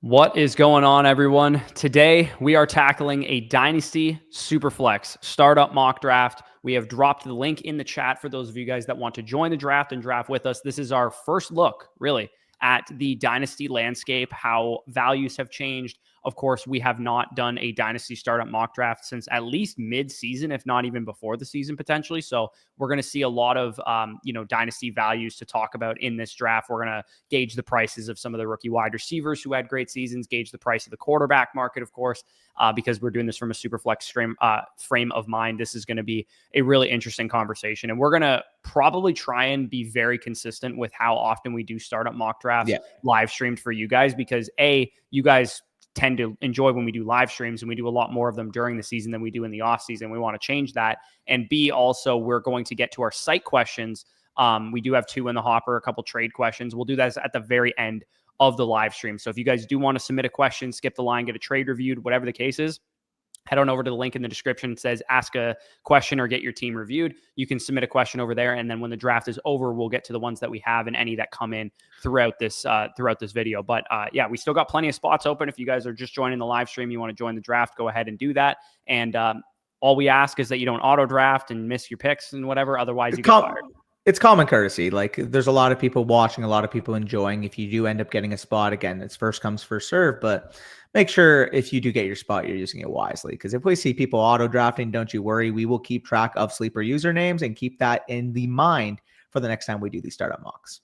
What is going on, everyone? Today, we are tackling a Dynasty Superflex startup mock draft. We have dropped the link in the chat for those of you guys that want to join the draft and draft with us. This is our first look, really, at the Dynasty landscape, how values have changed. Of course, we have not done a Dynasty startup mock draft since at least mid-season, if not even before the season, potentially. So we're going to see a lot of, Dynasty values to talk about in this draft. We're going to gauge the prices of some of the rookie wide receivers who had great seasons, gauge the price of the quarterback market, of course, because we're doing this from a Superflex frame of mind. This is going to be a really interesting conversation. And we're going to probably try and be very consistent with how often we do startup mock drafts live streamed for you guys, because you guys tend to enjoy when we do live streams, and we do a lot more of them during the season than we do in the off season. We want to change that. And B, also, we're going to get to our site questions. We do have 2 in the hopper, a couple trade questions. We'll do that at the very end of the live stream. So if you guys do want to submit a question, skip the line, get a trade reviewed, whatever the case is, head on over to the link in the description. It says ask a question or get your team reviewed. You can submit a question over there. And then when the draft is over, we'll get to the ones that we have and any that come in throughout this video. But we still got plenty of spots open. If you guys are just joining the live stream, you want to join the draft, go ahead and do that. And all we ask is that you don't auto draft and miss your picks and whatever. Otherwise, you get fired. It's common courtesy. Like, there's a lot of people watching, a lot of people enjoying. If you do end up getting a spot, again, it's first comes, first serve. But make sure if you do get your spot, you're using it wisely. Because if we see people auto drafting, don't you worry. We will keep track of sleeper usernames and keep that in the mind for the next time we do these startup mocks.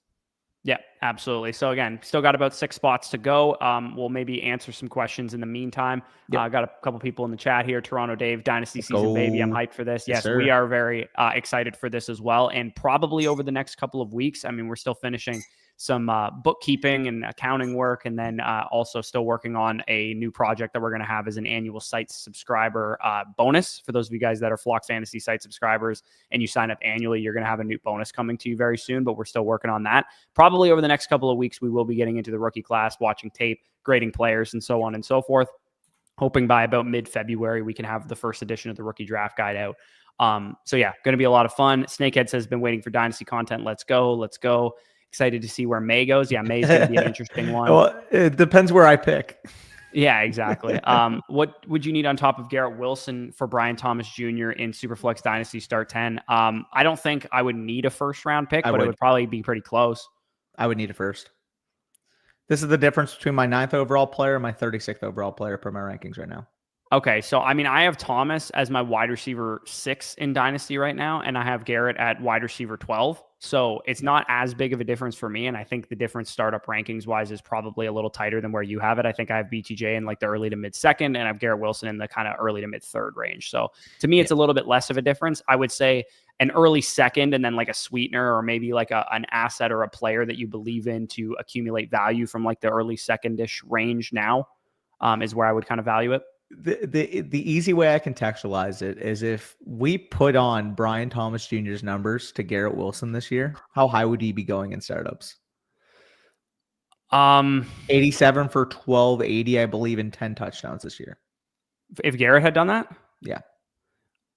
Yeah, absolutely. So again, still got about 6 spots to go. We'll maybe answer some questions in the meantime. I got a couple people in the chat here. Toronto Dave, Dynasty season, baby. I'm hyped for this. Yes, we are very excited for this as well. And probably over the next couple of weeks, I mean, we're still finishing some bookkeeping and accounting work, and then also still working on a new project that we're going to have as an annual site subscriber bonus. For those of you guys that are Flock Fantasy site subscribers and you sign up annually, you're going to have a new bonus coming to you very soon, but we're still working on that. Probably over the next couple of weeks, we will be getting into the rookie class, watching tape, grading players, and so on and so forth. Hoping by about mid-February, we can have the first edition of the rookie draft guide out. Going to be a lot of fun. Snakehead says, been waiting for Dynasty content. Let's go. Excited to see where May goes. Yeah, May's going to be an interesting one. Well, it depends where I pick. Yeah, exactly. What would you need on top of Garrett Wilson for Brian Thomas Jr. in Superflex Dynasty Start 10? I don't think I would need a first-round pick, but it would probably be pretty close. I would need a first. This is the difference between my 9th overall player and my 36th overall player per my rankings right now. Okay, so I mean, I have Thomas as my wide receiver 6 in Dynasty right now, and I have Garrett at wide receiver 12. So it's not as big of a difference for me, and I think the difference startup rankings-wise is probably a little tighter than where you have it. I think I have BTJ in like the early to mid-second, and I have Garrett Wilson in the kind of early to mid-third range. So to me, it's a little bit less of a difference. I would say an early second and then like a sweetener, or maybe like an asset or a player that you believe in to accumulate value from like the early second-ish range now is where I would kind of value it. The easy way I contextualize it is if we put on Brian Thomas Jr.'s numbers to Garrett Wilson this year, how high would he be going in startups? 87 for 1280, I believe, in 10 touchdowns this year. If Garrett had done that? Yeah.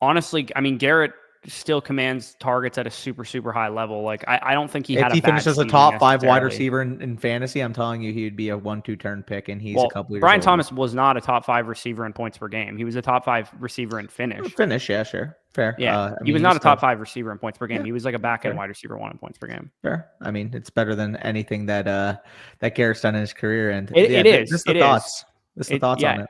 Honestly, I mean, Garrett still commands targets at a super, super high level. Like, I don't think he finished as a top 5 wide receiver in fantasy, I'm telling you, he would be a 1-2 turn pick, and he's a couple years Brian old. Thomas was not a top 5 receiver in points per game. He was a top 5 receiver in finish. Yeah, sure. Fair. Yeah. He was not a top 5 receiver in points per game. Yeah. He was like a back end wide receiver 1 in points per game. Fair. I mean, it's better than anything that Garrett's done in his career. And it is. Just the thoughts. Just the thoughts on it.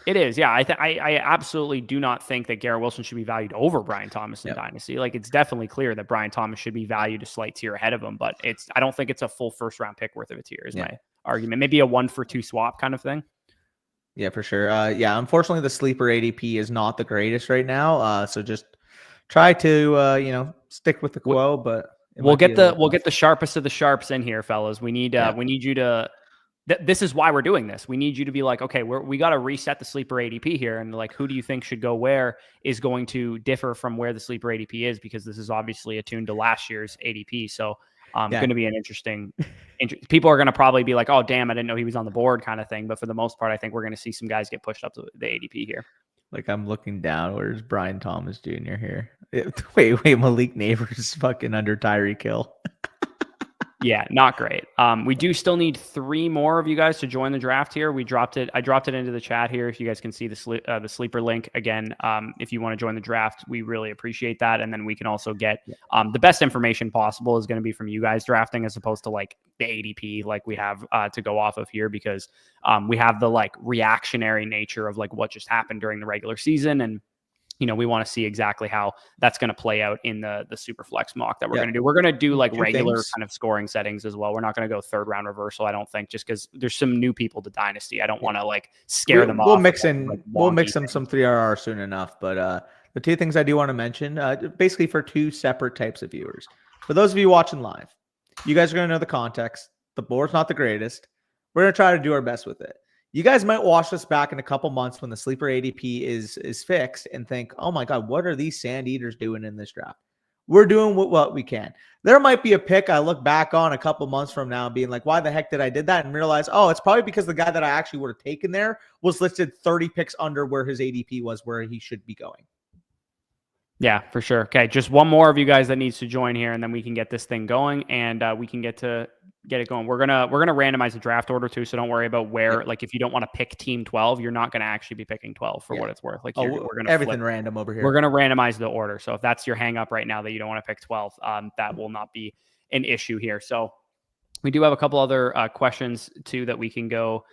It is, yeah. I absolutely do not think that Garrett Wilson should be valued over Brian Thomas in Dynasty. Like, it's definitely clear that Brian Thomas should be valued a slight tier ahead of him, but I don't think it's a full first-round pick worth of a tier is my argument. Maybe a 1-for-2 swap kind of thing. Yeah, for sure. Unfortunately, the sleeper ADP is not the greatest right now. So just try to stick with the quo, but we'll get the sharpest of the sharps in here, fellas. We need you to. This is why we're doing this. We need you to be like, okay, we got to reset the sleeper ADP here. And like, who do you think should go where is going to differ from where the sleeper ADP is, because this is obviously attuned to last year's ADP. So going to be an interesting, people are going to probably be like, oh, damn, I didn't know he was on the board kind of thing. But for the most part, I think we're going to see some guys get pushed up to the ADP here. Like, I'm looking down. Where's Brian Thomas Jr. here? Wait, Malik Neighbors is fucking under Tyreek Hill. Yeah, not great. We do still need 3 more of you guys to join the draft here. I dropped it into the chat here. If you guys can see the sleeper link again, if you want to join the draft, we really appreciate that. And then we can also get the best information possible is going to be from you guys drafting as opposed to like the ADP like we have to go off of here, because we have the like reactionary nature of like what just happened during the regular season, and we want to see exactly how that's going to play out in the Superflex mock that we're going to do. We're going to do like regular kind of scoring settings as well. We're not going to go 3rd round reversal, I don't think, just because there's some new people to Dynasty. I don't want to like scare them off. We'll mix them some 3RR soon enough. But the 2 things I do want to mention, basically for 2 separate types of viewers. For those of you watching live, you guys are going to know the context. The board's not the greatest. We're going to try to do our best with it. You guys might watch this back in a couple months when the sleeper ADP is fixed and think, oh my God, what are these sand eaters doing in this draft? We're doing what we can. There might be a pick I look back on a couple months from now being like, why the heck did I did that? And realize, oh, it's probably because the guy that I actually would have taken there was listed 30 picks under where his ADP was, where he should be going. Yeah, for sure. Okay, just one more of you guys that needs to join here, and then we can get this thing going, and we can get it going. We're gonna randomize the draft order too, so don't worry about where. Like, if you don't want to pick team 12, you're not gonna actually be picking 12 for what it's worth. Like, we're gonna everything random over here. We're gonna randomize the order. So if that's your hang up right now that you don't want to pick 12, that will not be an issue here. So we do have a couple other questions too that we can go.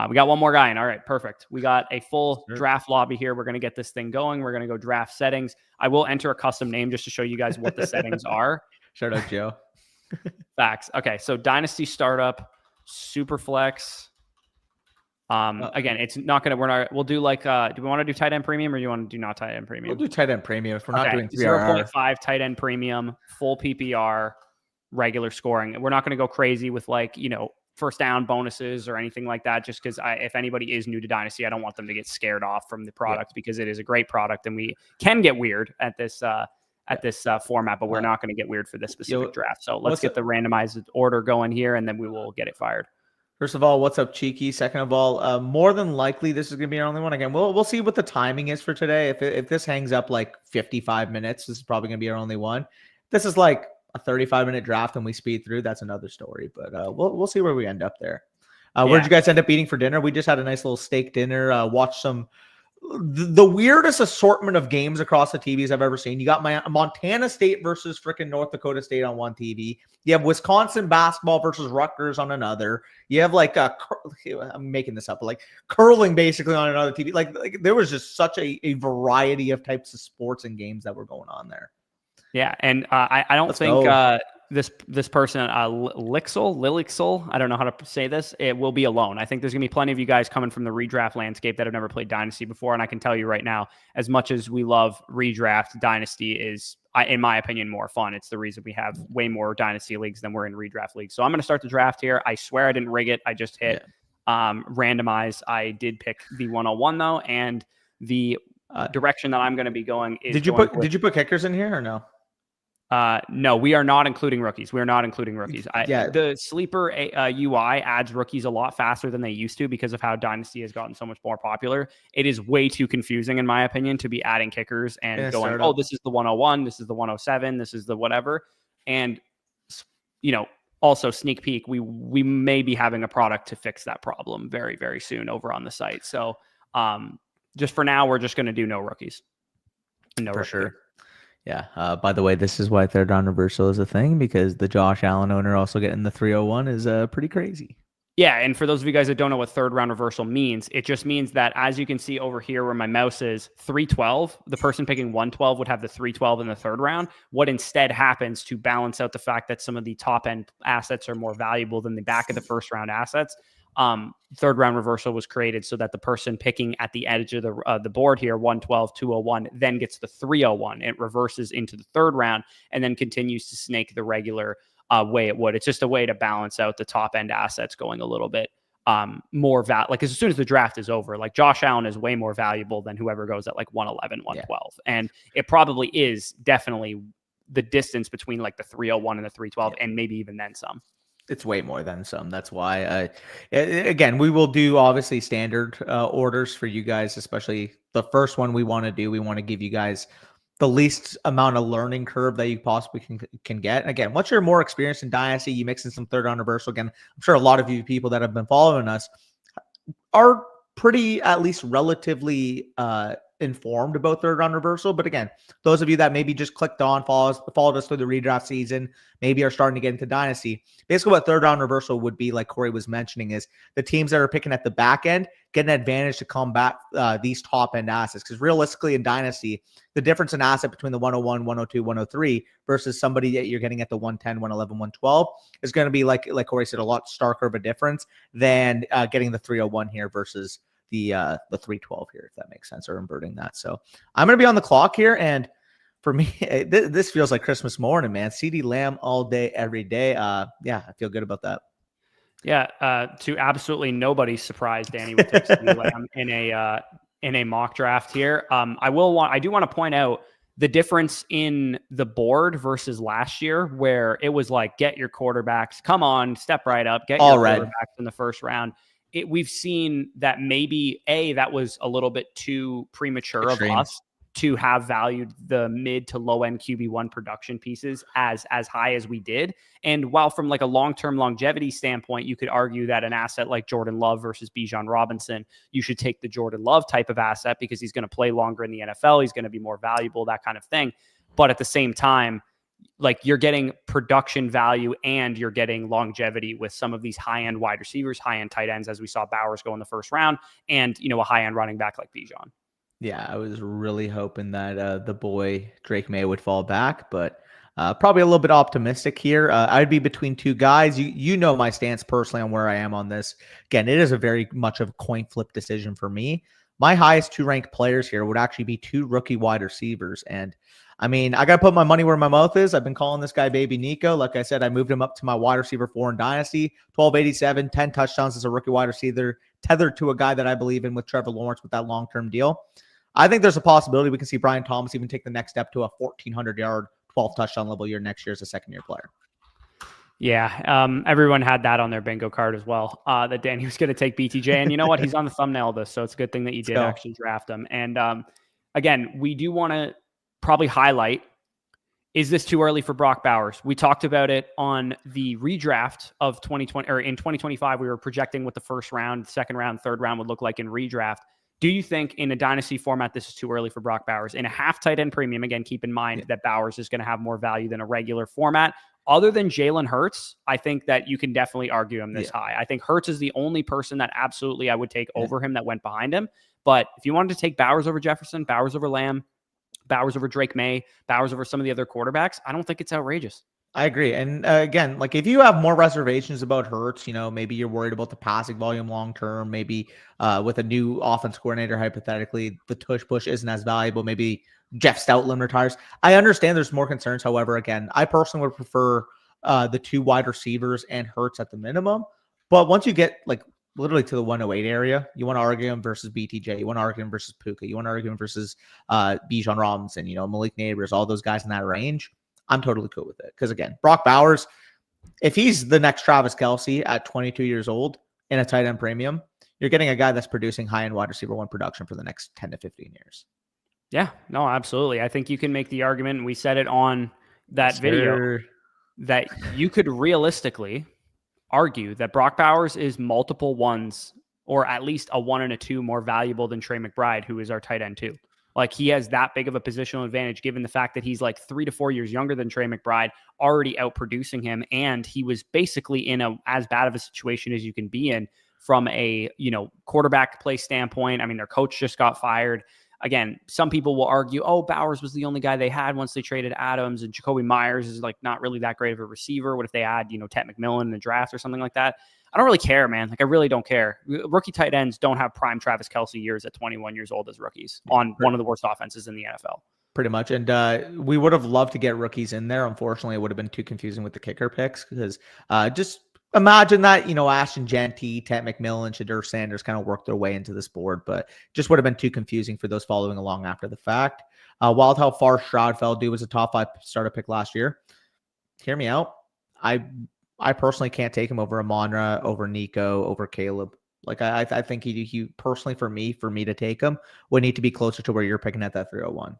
We got one more guy in. All right, perfect. We got a full draft lobby here. We're going to get this thing going. We're going to go draft settings. I will enter a custom name just to show you guys what the settings are. Shout out, Joe. Facts. Okay, so Dynasty Startup, Superflex. Again, it's not going to, we'll do like, do we want to do tight end premium or do you want to do not tight end premium? We'll do tight end premium if we're not doing 0.5 tight end premium, full PPR, regular scoring. We're not going to go crazy with like, first down bonuses or anything like that, just because if anybody is new to Dynasty, I don't want them to get scared off from the product because it is a great product and we can get weird at this format, but we're not going to get weird for this specific draft. So let's get the randomized order going here and then we will get it fired. First of all, what's up, Cheeky? Second of all, more than likely this is going to be our only one. Again, we'll see what the timing is for today. If this hangs up like 55 minutes, this is probably going to be our only one. This is like a 35-minute draft and we speed through, that's another story. But we'll see where we end up there. Where'd you guys end up eating for dinner? We just had a nice little steak dinner. Watched some the weirdest assortment of games across the TVs I've ever seen. You got my Montana State versus freaking North Dakota State on one TV. You have Wisconsin basketball versus Rutgers on another. You have like I'm making this up, but like curling basically on another TV. Like there was just such a variety of types of sports and games that were going on there. Yeah, and I don't think this person, Lilixel, I don't know how to say this, it will be alone. I think there's going to be plenty of you guys coming from the redraft landscape that have never played Dynasty before, and I can tell you right now, as much as we love redraft, Dynasty is, in my opinion, more fun. It's the reason we have way more Dynasty leagues than we're in redraft leagues. So I'm going to start the draft here. I swear I didn't rig it. I just hit randomize. I did pick the 101, though, and the direction that I'm going to be going is... Did you put kickers in here or no? No, we are not including rookies. We're not including rookies. The sleeper UI adds rookies a lot faster than they used to because of how Dynasty has gotten so much more popular. It is way too confusing, in my opinion, to be adding kickers and going, oh, this is the 101, this is the 107, this is the whatever. And, also sneak peek, we may be having a product to fix that problem very, very soon over on the site. So just for now, we're just going to do no rookies. No, for sure. Yeah. By the way, this is why 3rd round reversal is a thing, because the Josh Allen owner also getting the 301 is pretty crazy. Yeah. And for those of you guys that don't know what 3rd round reversal means, it just means that, as you can see over here where my mouse is, 312, the person picking 112 would have the 312 in the 3rd round. What instead happens to balance out the fact that some of the top end assets are more valuable than the back of the 1st round assets, 3rd round reversal was created so that the person picking at the edge of the board here, 112, 201, then gets the 301. It reverses into the 3rd round and then continues to snake the regular way it would. It's just a way to balance out the top end assets going a little bit more like as soon as the draft is over, like Josh Allen is way more valuable than whoever goes at like 111, 112. Yeah. And it probably is definitely the distance between like the 301 and the 312 and maybe even then some. It's way more than some. That's why, again, we will do obviously standard orders for you guys, especially the first one we want to do. We want to give you guys the least amount of learning curve that you possibly can get. And again, once you're more experienced in Dynasty, you mix in some third round reversal. Again, I'm sure a lot of you people that have been following us are pretty, at least relatively informed about third round reversal. But again, those of you that maybe just clicked on, followed us through the redraft season, maybe are starting to get into Dynasty. Basically what third round reversal would be, like Corey was mentioning, is the teams that are picking at the back end get an advantage to combat these top end assets. Because realistically in Dynasty, the difference in asset between the 101, 102, 103 versus somebody that you're getting at the 110, 111, 112 is going to be, like Corey said, a lot starker of a difference than getting the 301 here versus the 312 here, if that makes sense, or inverting that. So I'm going to be on the clock here. And for me, this feels like Christmas morning, man. CeeDee Lamb all day, every day. Yeah, I feel good about that. Yeah, to absolutely nobody's surprise, Danny would take CeeDee Lamb in a mock draft here. I do want to point out the difference in the board versus last year, where it was like, get your quarterbacks, come on, step right up, get your quarterbacks in the first round. We've seen that maybe that was a little bit too premature of us to have valued the mid to low end QB1 production pieces as high as we did. And while from like a long-term longevity standpoint, you could argue that an asset like Jordan Love versus Bijan Robinson, you should take the Jordan Love type of asset because he's going to play longer in the NFL. He's going to be more valuable, that kind of thing. But at the same time, like, you're getting production value and you're getting longevity with some of these high-end wide receivers, high-end tight ends, as we saw Bowers go in the first round, and, a high-end running back like Bijan. Yeah, I was really hoping that the boy Drake May would fall back, but probably a little bit optimistic here. I'd be between two guys. You know my stance personally on where I am on this. Again, it is a very much of a coin flip decision for me. My highest two ranked players here would actually be two rookie wide receivers. And I mean, I got to put my money where my mouth is. I've been calling this guy Baby Nico. Like I said, I moved him up to my wide receiver 4 in Dynasty, 1287, 10 touchdowns as a rookie wide receiver, tethered to a guy that I believe in with Trevor Lawrence with that long-term deal. I think there's a possibility we can see Brian Thomas even take the next step to a 1,400-yard, 12 touchdown level year next year as a second-year player. Yeah, everyone had that on their bingo card as well, that Danny was going to take BTJ. And you know what? He's on the thumbnail of this, so it's a good thing that you did actually draft him. And again, we do want to probably highlight, is this too early for Brock Bowers? We talked about it on the redraft of 2020, or in 2025, we were projecting what the first round, second round, third round would look like in redraft. Do you think in a dynasty format, this is too early for Brock Bowers? In a half tight end premium, again, keep in mind that Bowers is going to have more value than a regular format. Other than Jalen Hurts, I think that you can definitely argue him this high. I think Hurts is the only person that absolutely I would take over him that went behind him. But if you wanted to take Bowers over Jefferson, Bowers over Lamb, Bowers over Drake May, Bowers over some of the other quarterbacks, I don't think it's outrageous. I agree. And again, like if you have more reservations about Hurts, maybe you're worried about the passing volume long term, maybe with a new offense coordinator, hypothetically, the tush push isn't as valuable. Maybe Jeff Stoutland retires. I understand there's more concerns. However, again, I personally would prefer the two wide receivers and Hurts at the minimum. But once you get like literally to the 108 area, you want to argue him versus BTJ. You want to argue him versus Puka. You want to argue him versus Bijan Robinson, Malik Neighbors, all those guys in that range. I'm totally cool with it. Because again, Brock Bowers, if he's the next Travis Kelce at 22 years old in a tight end premium, you're getting a guy that's producing high-end wide receiver 1 production for the next 10 to 15 years. Yeah, no, absolutely. I think you can make the argument, and we said it on that video, that you could realistically argue that Brock Bowers is multiple ones, or at least a 1 and a 2 more valuable than Trey McBride, who is our tight end 2. Like, he has that big of a positional advantage given the fact that he's like 3 to 4 years younger than Trey McBride, already outproducing him. And he was basically in as bad of a situation as you can be in from a, quarterback play standpoint. I mean, their coach just got fired. Again, some people will argue, Bowers was the only guy they had once they traded Adams, and Jacoby Myers is like not really that great of a receiver. What if they had, Ted McMillan in the draft or something like that? I don't really care, man. Like, I really don't care. Rookie tight ends don't have prime Travis Kelce years at 21 years old as rookies on one of the worst offenses in the NFL. Pretty much. And we would have loved to get rookies in there. Unfortunately, it would have been too confusing with the kicker picks because just imagine that, Ashton Jeanty, Ted McMillan, Shadur Sanders kind of worked their way into this board, but just would have been too confusing for those following along after the fact. Wild how far Stroud fell due was a top 5 starter pick last year. Hear me out. I personally can't take him over Amonra, over Nico, over Caleb. Like, I think he personally, for me to take him, would need to be closer to where you're picking at that 301.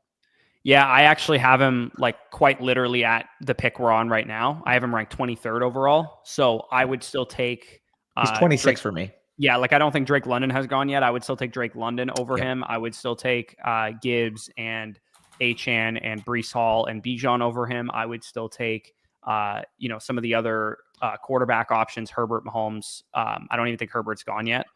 Yeah, I actually have him like quite literally at the pick we're on right now. I have him ranked 23rd overall. So I would still take He's Drake. 26 for me. Yeah, like I don't think Drake London has gone yet. I would still take Drake London over Yep. him. I would still take Gibbs and Achan and Brees Hall and Bijan over him. I would still take some of the other quarterback options, Herbert, Mahomes. I don't even think Herbert's gone yet.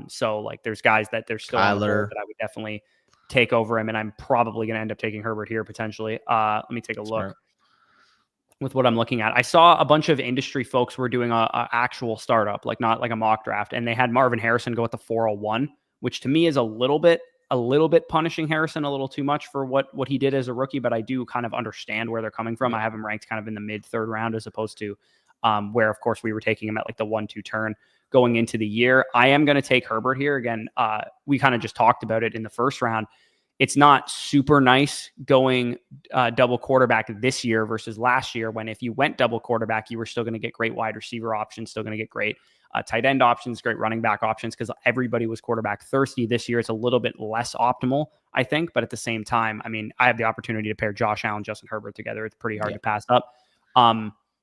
So like there's guys that they're still on the board Kyler. that I would definitely take over him, and I'm probably going to end up taking Herbert here potentially. Let me take a look with what I'm looking at. I saw a bunch of industry folks were doing a actual startup, like not like a mock draft, and they had Marvin Harrison go at the 401, which to me is a little bit punishing Harrison a little too much for what he did as a rookie, but I do kind of understand where they're coming from. I have him ranked kind of in the mid third round as opposed to where, of course, we were taking him at like the 1-2 turn going into the year. I am going to take Herbert here. Again, we kind of just talked about it in the first round. It's not super nice going double quarterback this year versus last year, when if you went double quarterback, you were still going to get great wide receiver options, still going to get great tight end options, great running back options, because everybody was quarterback thirsty. This year, it's a little bit less optimal, I think. But at the same time, I mean, I have the opportunity to pair Josh Allen, Justin Herbert together. It's pretty hard to pass up.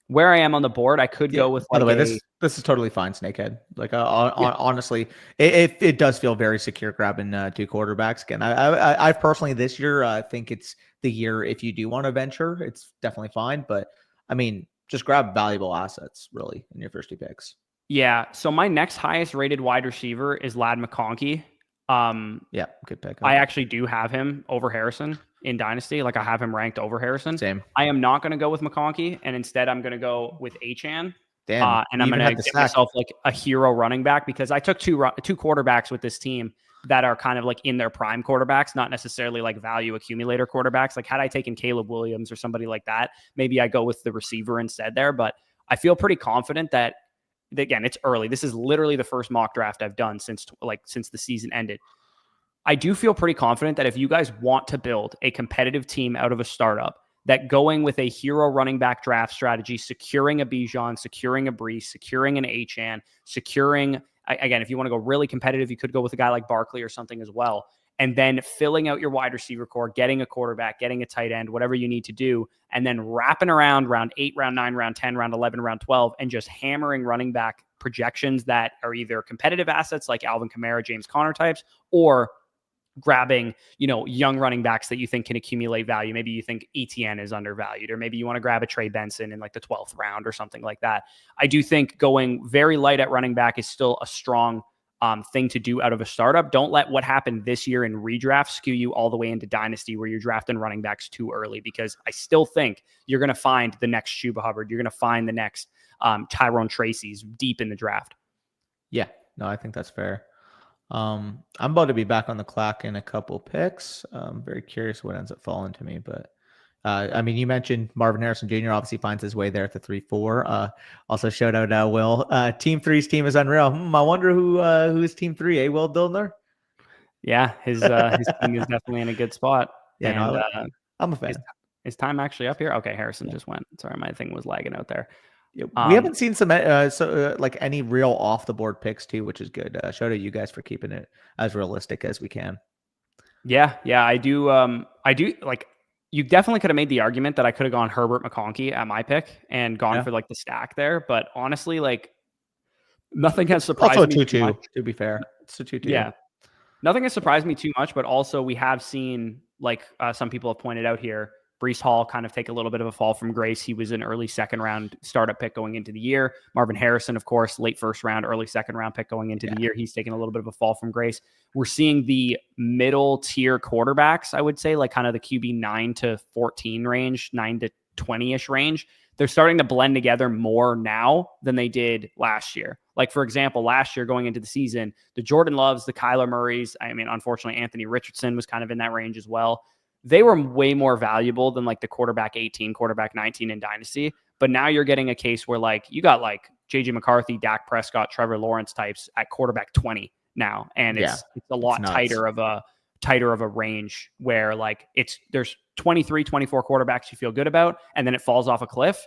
Where I am on the board, I could go with. By the way, this is totally fine, Snakehead. Like honestly, it does feel very secure grabbing two quarterbacks. Again, I personally this year think it's the year if you do want to venture, it's definitely fine. But I mean, just grab valuable assets really in your first two picks. Yeah. So my next highest rated wide receiver is Ladd McConkey. Yeah, good pick. I actually do have him over Harrison in Dynasty. Like I have him ranked over Harrison. Same. I am not going to go with McConkey, and instead I'm going to go with Achan. Damn. And I'm going to give myself like a hero running back, because I took two quarterbacks with this team that are kind of like in their prime quarterbacks, not necessarily like value accumulator quarterbacks. Like had I taken Caleb Williams or somebody like that, maybe I go with the receiver instead there. But I feel pretty confident that, again, it's early. This is literally the first mock draft I've done since the season ended. I do feel pretty confident that if you guys want to build a competitive team out of a startup, that going with a hero running back draft strategy, securing a Bijan, securing a Brees, securing an Achan, securing, again, if you want to go really competitive, you could go with a guy like Barkley or something as well. And then filling out your wide receiver core, getting a quarterback, getting a tight end, whatever you need to do, and then wrapping around round 8, round 9, round 10, round 11, round 12, and just hammering running back projections that are either competitive assets like Alvin Kamara, James Conner types, or grabbing, young running backs that you think can accumulate value. Maybe you think ETN is undervalued, or maybe you want to grab a Trey Benson in like the 12th round or something like that. I do think going very light at running back is still a strong thing to do out of a startup. Don't let what happened this year in redraft skew you all the way into Dynasty where you're drafting running backs too early, because I still think you're going to find the next Chuba Hubbard. You're going to find the next Tyrone Tracy's deep in the draft. Yeah, no, I think that's fair. I'm about to be back on the clock in a couple picks. I'm very curious what ends up falling to me, but I mean, you mentioned Marvin Harrison Jr. obviously finds his way there at the 3-4. Also shout out Will. Team 3's team is unreal. I wonder who's Team 3, Will Dillner? Yeah, his team is definitely in a good spot. Yeah, and, I'm a fan. Is time actually up here? Okay, Harrison just went. Sorry, my thing was lagging out there. Yeah, we haven't seen some like any real off the board picks too, which is good. Shout out you guys for keeping it as realistic as we can. Yeah, I do. Like, you definitely could have made the argument that I could have gone Herbert McConkey at my pick and gone for like the stack there, but honestly, like nothing has surprised also me 2-2, to be fair. It's a 2-2. Yeah, nothing has surprised me too much, but also we have seen, like some people have pointed out here, Brees Hall kind of take a little bit of a fall from grace. He was an early second round startup pick going into the year. Marvin Harrison, of course, late first round, early second round pick going into the year. He's taken a little bit of a fall from grace. We're seeing the middle tier quarterbacks, I would say, like kind of the QB 9 to 14 range, 9 to 20-ish range. They're starting to blend together more now than they did last year. Like, for example, last year going into the season, the Jordan Loves, the Kyler Murrays, I mean, unfortunately, Anthony Richardson was kind of in that range as well. They were way more valuable than like the quarterback 18, quarterback 19 in Dynasty. But now you're getting a case where like you got like JJ McCarthy, Dak Prescott, Trevor Lawrence types at quarterback 20 now. And it's a lot tighter of a range where like there's 23, 24 quarterbacks you feel good about, and then it falls off a cliff.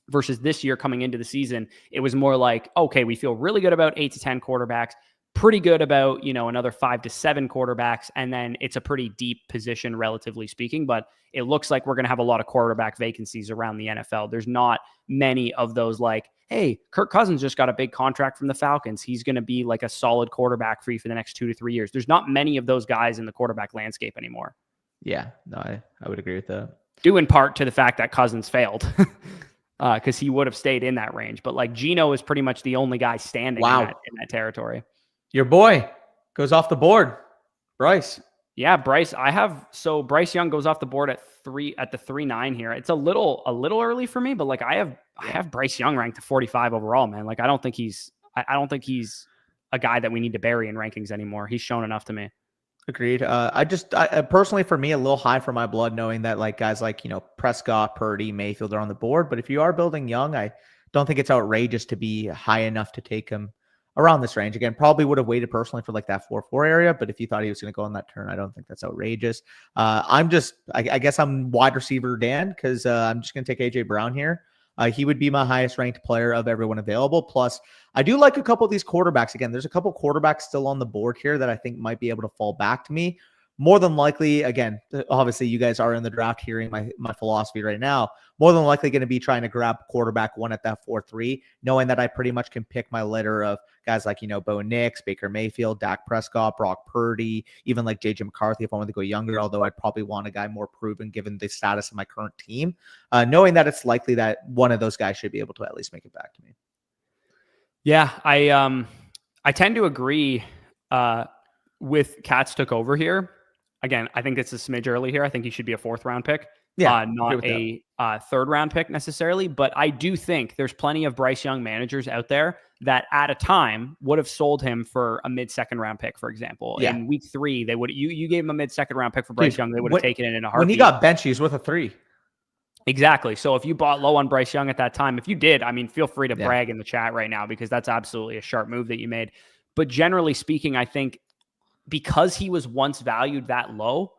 Versus this year coming into the season, it was more like, okay, we feel really good about 8 to 10 quarterbacks. pretty good about, another 5 to 7 quarterbacks. And then it's a pretty deep position, relatively speaking, but it looks like we're going to have a lot of quarterback vacancies around the NFL. There's not many of those like, hey, Kirk Cousins just got a big contract from the Falcons. He's going to be like a solid quarterback for you for the next 2 to 3 years. There's not many of those guys in the quarterback landscape anymore. Yeah, no, I would agree with that. Due in part to the fact that Cousins failed. Because he would have stayed in that range. But like Geno is pretty much the only guy standing in that territory. Your boy goes off the board, Bryce. Yeah, Bryce. Bryce Young goes off the board at the 3.9 here. It's a little early for me, but like I have Bryce Young ranked to 45 overall, man. Like I don't think he's a guy that we need to bury in rankings anymore. He's shown enough to me. Agreed. I personally, for me, a little high for my blood, knowing that like guys like, Prescott, Purdy, Mayfield are on the board. But if you are building Young, I don't think it's outrageous to be high enough to take him around this range. Again, probably would have waited personally for like that 4-4 area. But if you thought he was going to go on that turn, I don't think that's outrageous. I guess I'm wide receiver Dan, because I'm just going to take AJ Brown here. He would be my highest ranked player of everyone available. Plus, I do like a couple of these quarterbacks. Again, there's a couple quarterbacks still on the board here that I think might be able to fall back to me. More than likely, again, obviously you guys are in the draft hearing my philosophy right now. More than likely going to be trying to grab quarterback one at that 4-3, knowing that I pretty much can pick my litter of guys like, Bo Nix, Baker Mayfield, Dak Prescott, Brock Purdy, even like JJ McCarthy if I want to go younger, although I'd probably want a guy more proven given the status of my current team, knowing that it's likely that one of those guys should be able to at least make it back to me. Yeah, I tend to agree with Cats took over here. Again, I think it's a smidge early here. I think he should be a 4th round pick. Yeah, not a 3rd round pick necessarily. But I do think there's plenty of Bryce Young managers out there that at a time would have sold him for a mid-2nd round pick, for example. Yeah. In week 3, they would you gave him a mid-2nd round pick for Bryce Young. They would have taken it in a heartbeat. When he got benched, he was with a 3. Exactly. So if you bought low on Bryce Young at that time, if you did, I mean, feel free to brag in the chat right now, because that's absolutely a sharp move that you made. But generally speaking, I think because he was once valued that low,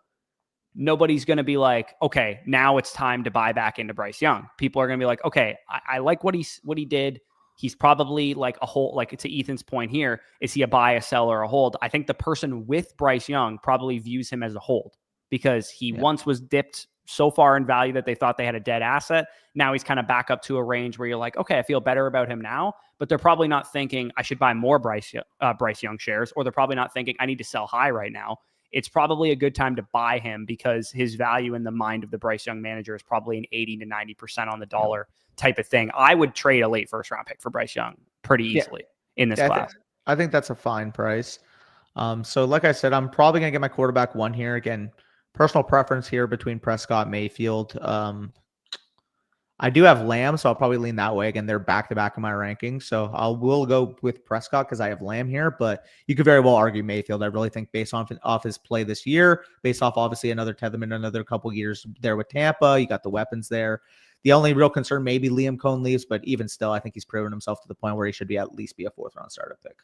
nobody's going to be like, okay, now it's time to buy back into Bryce Young. People are going to be like, okay, I like what he did. He's probably like a hold, like to Ethan's point here. Is he a buy, a sell, or a hold? I think the person with Bryce Young probably views him as a hold, because he once was dipped so far in value that they thought they had a dead asset. Now he's kind of back up to a range where you're like, okay, I feel better about him now, but they're probably not thinking I should buy more Bryce Young shares, or they're probably not thinking I need to sell high right now. It's probably a good time to buy him because his value in the mind of the Bryce Young manager is probably an 80 to 90% on the dollar type of thing. I would trade a late 1st round pick for Bryce Young pretty easily in this class. I think that's a fine price. So like I said, I'm probably going to get my quarterback 1 here. Again, personal preference here between Prescott, Mayfield. I do have Lamb, so I'll probably lean that way. Again, they're back-to-back in my rankings, so will go with Prescott because I have Lamb here, but you could very well argue Mayfield. I really think based off his play this year, based off obviously another Tetherman, another couple years there with Tampa, you got the weapons there. The only real concern, maybe Liam Cohn leaves, but even still, I think he's proven himself to the point where he should be at least be a 4th-round startup pick.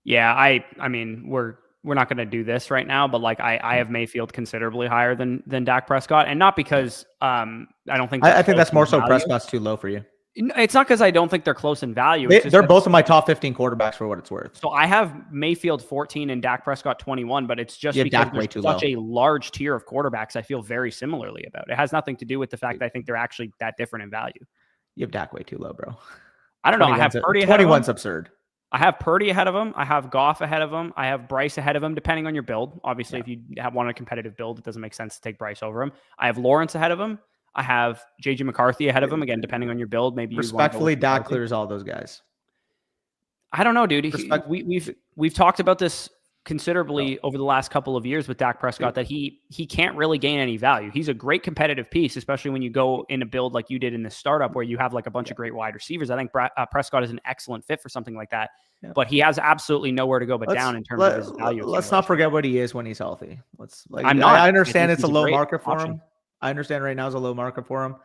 Yeah, I mean, we're not going to do this right now, but like I have Mayfield considerably higher than Dak Prescott, and not because I don't think I think that's more so Prescott's too low for you. It's not because I don't think they're close in value. They're both in my top 15 quarterbacks for what it's worth. So I have Mayfield 14 and Dak Prescott 21, but it's just because there's such a large tier of quarterbacks I feel very similarly about. It has nothing to do with the fact that I think they're actually that different in value. You have Dak way too low, bro. I don't know. I have Purdy ahead of him. 21's absurd. I have Purdy ahead of him. I have Goff ahead of him. I have Bryce ahead of him, depending on your build. Obviously, if you want a competitive build, it doesn't make sense to take Bryce over him. I have Lawrence ahead of him. I have JJ McCarthy ahead of him. Again, depending on your build, maybe respectfully, Dak clears all those guys. I don't know, dude. We've talked about this considerably over the last couple of years with Dak Prescott, that he can't really gain any value. He's a great competitive piece, especially when you go in a build like you did in this startup where you have like a bunch of great wide receivers. I think Prescott is an excellent fit for something like that, but he has absolutely nowhere to go but down in terms of his value. Let's not forget what he is when he's healthy. I'm not. I understand it's a low market for him. I understand right now is a low market for him.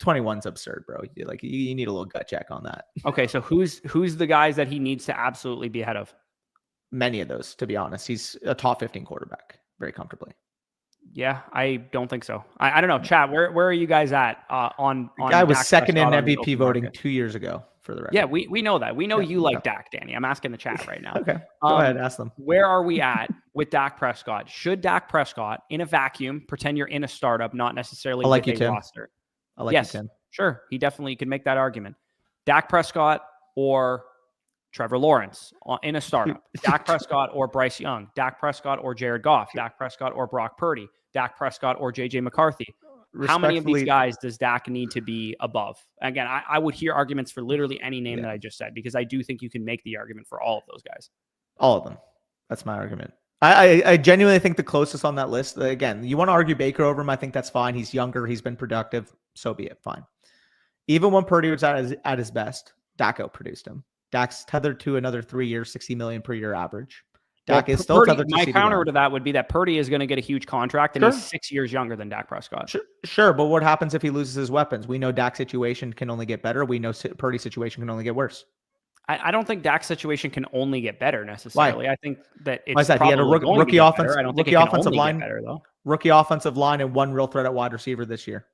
21's absurd, bro. Like you need a little gut check on that. Okay, so who's the guys that he needs to absolutely be ahead of? Many of those, to be honest. He's a top 15 quarterback very comfortably. Yeah, I don't think so. I don't know. Chat, where are you guys at on the guy was second in MVP voting 2 years ago. for the record. Yeah, we know that. We know you like Dak, Danny. I'm asking the chat right now. Okay, go ahead, ask them. Where are we at with Dak Prescott? Should Dak Prescott, in a vacuum, pretend you're in a startup, not necessarily with a roster? I like you, Tim. Sure. He definitely could make that argument. Dak Prescott or Trevor Lawrence in a startup. Dak Prescott or Bryce Young. Dak Prescott or Jared Goff. Dak Prescott or Brock Purdy. Dak Prescott or JJ McCarthy. How many of these guys does Dak need to be above? Again, I would hear arguments for literally any name that I just said, because I do think you can make the argument for all of those guys. All of them. That's my argument. I genuinely think the closest on that list, again, you want to argue Baker over him. I think that's fine. He's younger. He's been productive. So be it. Fine. Even when Purdy was at his best, Dak outproduced him. Dak's tethered to another 3 years, $60 million per year average. Dak is still tethered to my counter to that would be that Purdy is going to get a huge contract, and he's 6 years younger than Dak Prescott. Sure, but what happens if he loses his weapons? We know Dak's situation can only get better. We know Purdy's situation can only get worse. I don't think Dak's situation can only get better necessarily. Why? I think that it's Why is that? He had a rookie offense. I don't think it can only get better, though. Rookie offensive line and one real threat at wide receiver this year.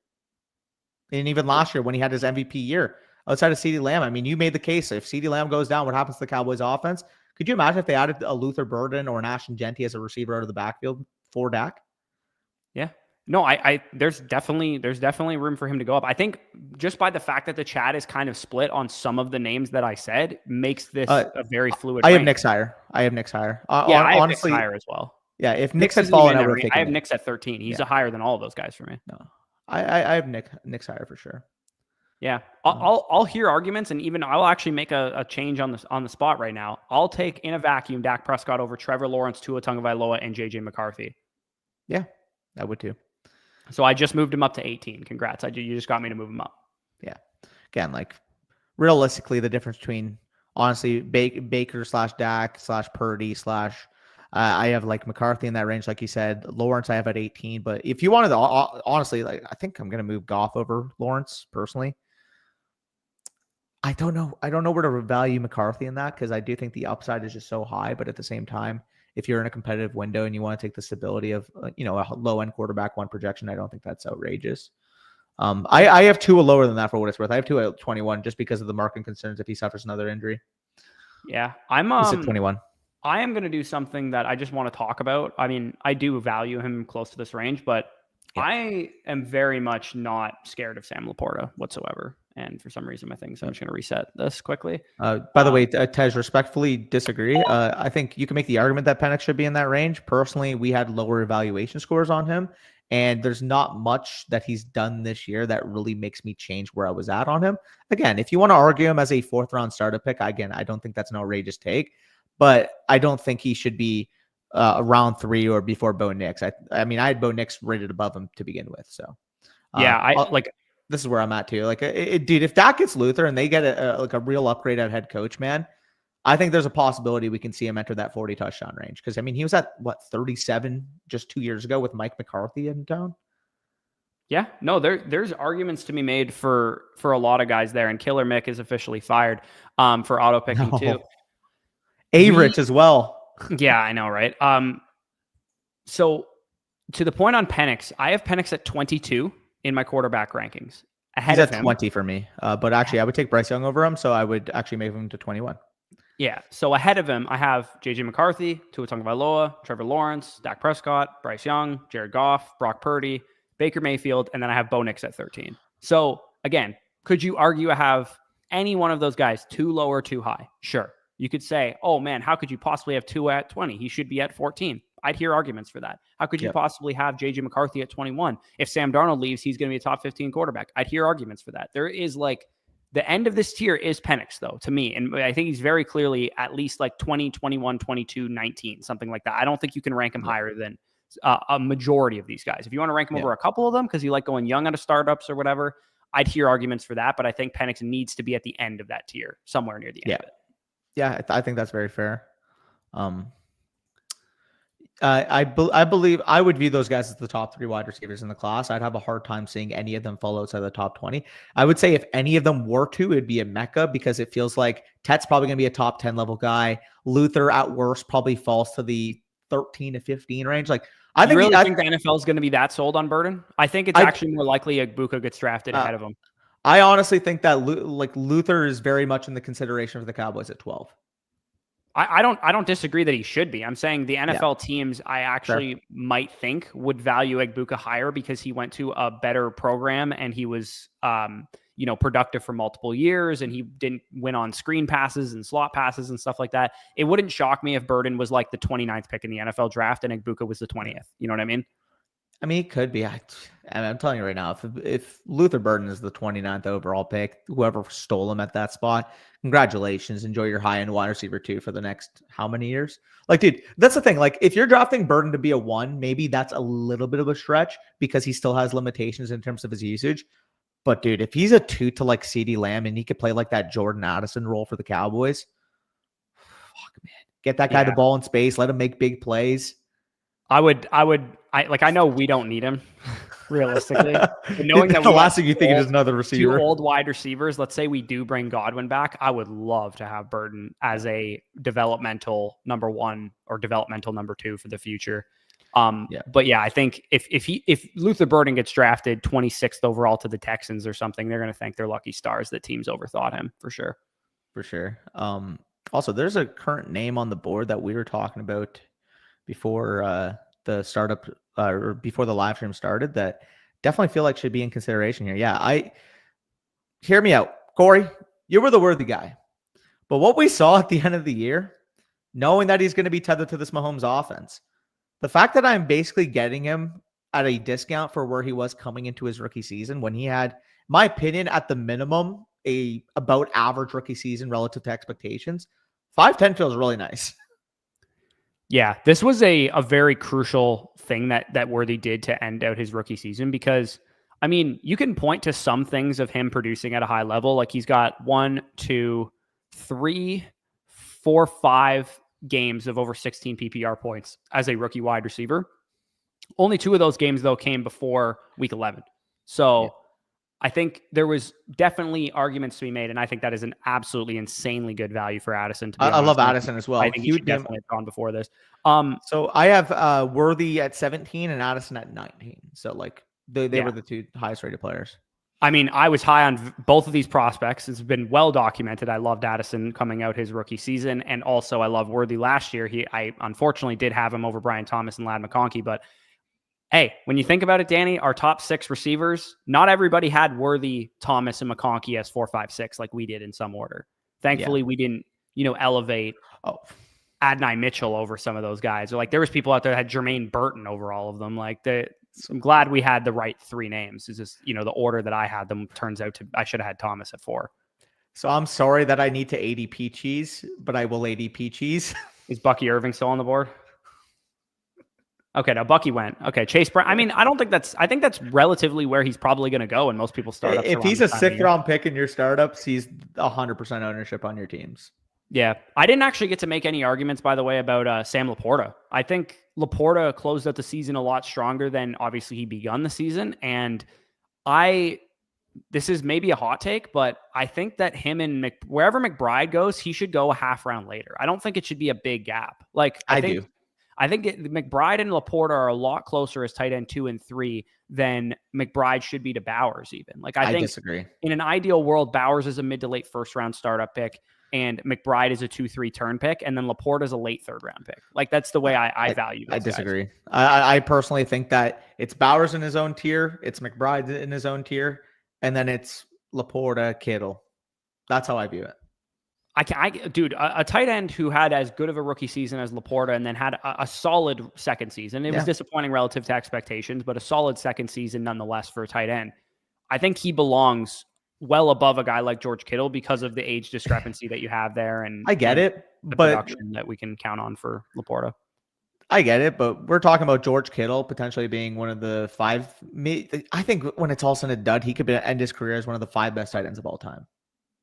And even last year when he had his MVP year outside of CeeDee Lamb. I mean, you made the case. If CeeDee Lamb goes down, what happens to the Cowboys offense? Could you imagine if they added a Luther Burden or an Ashton Genty as a receiver out of the backfield for Dak? Yeah. No, there's definitely room for him to go up. I think just by the fact that the chat is kind of split on some of the names that I said makes this a very fluid range. I have Knicks higher. I have Knicks higher. I have honestly, Knicks higher as well. Yeah, if Knicks had fallen, I would take I have Knicks at 13. He's higher than all of those guys for me. No, I have Knicks higher for sure. Yeah, I'll hear arguments, and even I'll actually make a change on the spot right now. I'll take in a vacuum Dak Prescott over Trevor Lawrence, Tua Tagovailoa, and JJ McCarthy. Yeah, I would too. So I just moved him up to 18. Congrats. You just got me to move him up. Yeah. Again, like realistically, the difference between honestly Baker / Dak / Purdy / I have like McCarthy in that range, like you said. Lawrence I have at 18. But if you wanted to, honestly, like I think I'm going to move Goff over Lawrence personally. I don't know where to value McCarthy in that, because I do think the upside is just so high. But at the same time, if you're in a competitive window and you want to take the stability of, a low end quarterback one projection, I don't think that's outrageous. I have Tua lower than that for what it's worth. I have Tua at 21 just because of the market concerns if he suffers another injury. Yeah, he's at 21. I am going to do something that I just want to talk about. I mean, I do value him close to this range, but I am very much not scared of Sam Laporta whatsoever. And for some reason, my thing, so I'm just going to reset this quickly. By the way, Tej, respectfully disagree. I think you can make the argument that Penix should be in that range. Personally, we had lower evaluation scores on him, and there's not much that he's done this year that really makes me change where I was at on him. Again, if you want to argue him as a 4th round startup pick, I don't think that's an outrageous take, but I don't think he should be round 3 or before Bo Nix. I mean, I had Bo Nix rated above him to begin with. So this is where I'm at too. Like, dude, if Dak gets Luther and they get a real upgrade at head coach, man, I think there's a possibility we can see him enter that 40 touchdown range. Because I mean, he was at 37 just 2 years ago with Mike McCarthy in town. Yeah, no, there's arguments to be made for a lot of guys there, and Killer Mick is officially fired for auto picking too. Rich as well. Yeah, I know, right? So to the point on Penix, I have Penix at 22 in my quarterback rankings. He's at 20 for me. But actually, I would take Bryce Young over him, so I would actually move him to 21. Yeah, so ahead of him, I have JJ McCarthy, Tua Tagovailoa, Trevor Lawrence, Dak Prescott, Bryce Young, Jared Goff, Brock Purdy, Baker Mayfield, and then I have Bo Nix at 13. So again, could you argue I have any one of those guys too low or too high? Sure. You could say, oh man, how could you possibly have Tua at 20? He should be at 14. I'd hear arguments for that. How could you possibly have JJ McCarthy at 21? If Sam Darnold leaves, he's going to be a top 15 quarterback. I'd hear arguments for that. There is like the end of this tier is Penix though, to me. And I think he's very clearly at least like 20, 21, 22, 19, something like that. I don't think you can rank him higher than a majority of these guys. If you want to rank him over a couple of them, because you like going young out of startups or whatever, I'd hear arguments for that. But I think Penix needs to be at the end of that tier, somewhere near the end of it. Yeah, I think that's very fair. I believe I would view those guys as the top 3 wide receivers in the class. I'd have a hard time seeing any of them fall outside the top 20. I would say if any of them were to, it'd be a Mecca, because it feels like Tet's probably going to be a top 10 level guy. Luther at worst probably falls to the 13 to 15 range. Like, I think think the NFL is going to be that sold on Burden. I think it's actually more likely Igbukah gets drafted ahead of him. I honestly think that Luther is very much in the consideration for the Cowboys at 12. I don't disagree that he should be. I'm saying the NFL teams I actually might think would value Egbuka higher because he went to a better program and he was productive for multiple years and he didn't win on screen passes and slot passes and stuff like that. It wouldn't shock me if Burden was like the 29th pick in the NFL draft and Egbuka was the 20th. You know what I mean? I mean, it could be. I'm telling you right now, if Luther Burden is the 29th overall pick, whoever stole him at that spot, congratulations. Enjoy your high-end wide receiver too for the next how many years? Like, dude, that's the thing. Like, if you're drafting Burden to be a 1, maybe that's a little bit of a stretch because he still has limitations in terms of his usage. But, dude, if he's a 2 to like CeeDee Lamb and he could play like that Jordan Addison role for the Cowboys, fuck, man. Get that guy the ball in space. Let him make big plays. I know we don't need him realistically. But knowing that the last thing you think is another receiver. 2 old wide receivers, let's say we do bring Godwin back, I would love to have Burden as a developmental number 1 or developmental number 2 for the future. But yeah, I think if Luther Burden gets drafted 26th overall to the Texans or something, they're going to thank their lucky stars that teams overthought him for sure. For sure. Also, there's a current name on the board that we were talking about before the startup or before the live stream started that definitely feel like should be in consideration here. Yeah, hear me out. Corey, you were the worthy guy. But what we saw at the end of the year, knowing that he's going to be tethered to this Mahomes offense, the fact that I'm basically getting him at a discount for where he was coming into his rookie season when he had, my opinion, at the minimum, a about average rookie season relative to expectations, 5'10" feels really nice. Yeah, this was a very crucial thing that Worthy did to end out his rookie season because, I mean, you can point to some things of him producing at a high level. Like he's got 1, 2, 3, 4, 5 games of over 16 PPR points as a rookie wide receiver. Only 2 of those games, though, came before week 11. So I think there was definitely arguments to be made, and I think that is an absolutely insanely good value for Addison. To be honest. I love Addison as well. I think he should definitely have gone before this. So I have Worthy at 17 and Addison at 19. So like they were the 2 highest rated players. I mean, I was high on both of these prospects. It's been well documented. I loved Addison coming out his rookie season, and also I love Worthy last year. I unfortunately did have him over Brian Thomas and Ladd McConkey, but hey, when you think about it, Danny, our top 6 receivers, not everybody had Worthy, Thomas, and McConkey as 4, 5, 6 like we did in some order. Thankfully, we didn't, elevate Adonai Mitchell over some of those guys. Or like there was people out there that had Jermaine Burton over all of them. Like I'm glad we had the right 3 names. It's just, the order that I had them turns out I should have had Thomas at 4. So I'm sorry that I need to ADP cheese, but I will ADP cheese. Is Bucky Irving still on the board? Okay, now Bucky went. Okay, Chase Brown. I mean, I think that's relatively where he's probably going to go in most people's startups. If he's a 6th round pick in your startups, he's 100% ownership on your teams. Yeah. I didn't actually get to make any arguments, by the way, about Sam Laporta. I think Laporta closed out the season a lot stronger than obviously he begun the season. And this is maybe a hot take, but I think that him and wherever McBride goes, he should go a half round later. I don't think it should be a big gap. Like I think McBride and Laporta are a lot closer as tight end 2 and 3 than McBride should be to Bowers even. Like I think disagree. In an ideal world, Bowers is a mid to late 1st round startup pick and McBride is a 2-3 turn pick. And then Laporta is a late 3rd round pick. Like that's the way I value those I disagree. I personally think that it's Bowers in his own tier. It's McBride in his own tier. And then it's Laporta, Kittle. That's how I view it. Dude, a tight end who had as good of a rookie season as Laporta and then had a solid second season. It was disappointing relative to expectations, but a solid second season nonetheless for a tight end. I think he belongs well above a guy like George Kittle because of the age discrepancy that you have there. And I get it, the but production that we can count on for Laporta. I get it, but we're talking about George Kittle potentially being one of the 5. I think when it's all said and done, he could end his career as one of the 5 best tight ends of all time.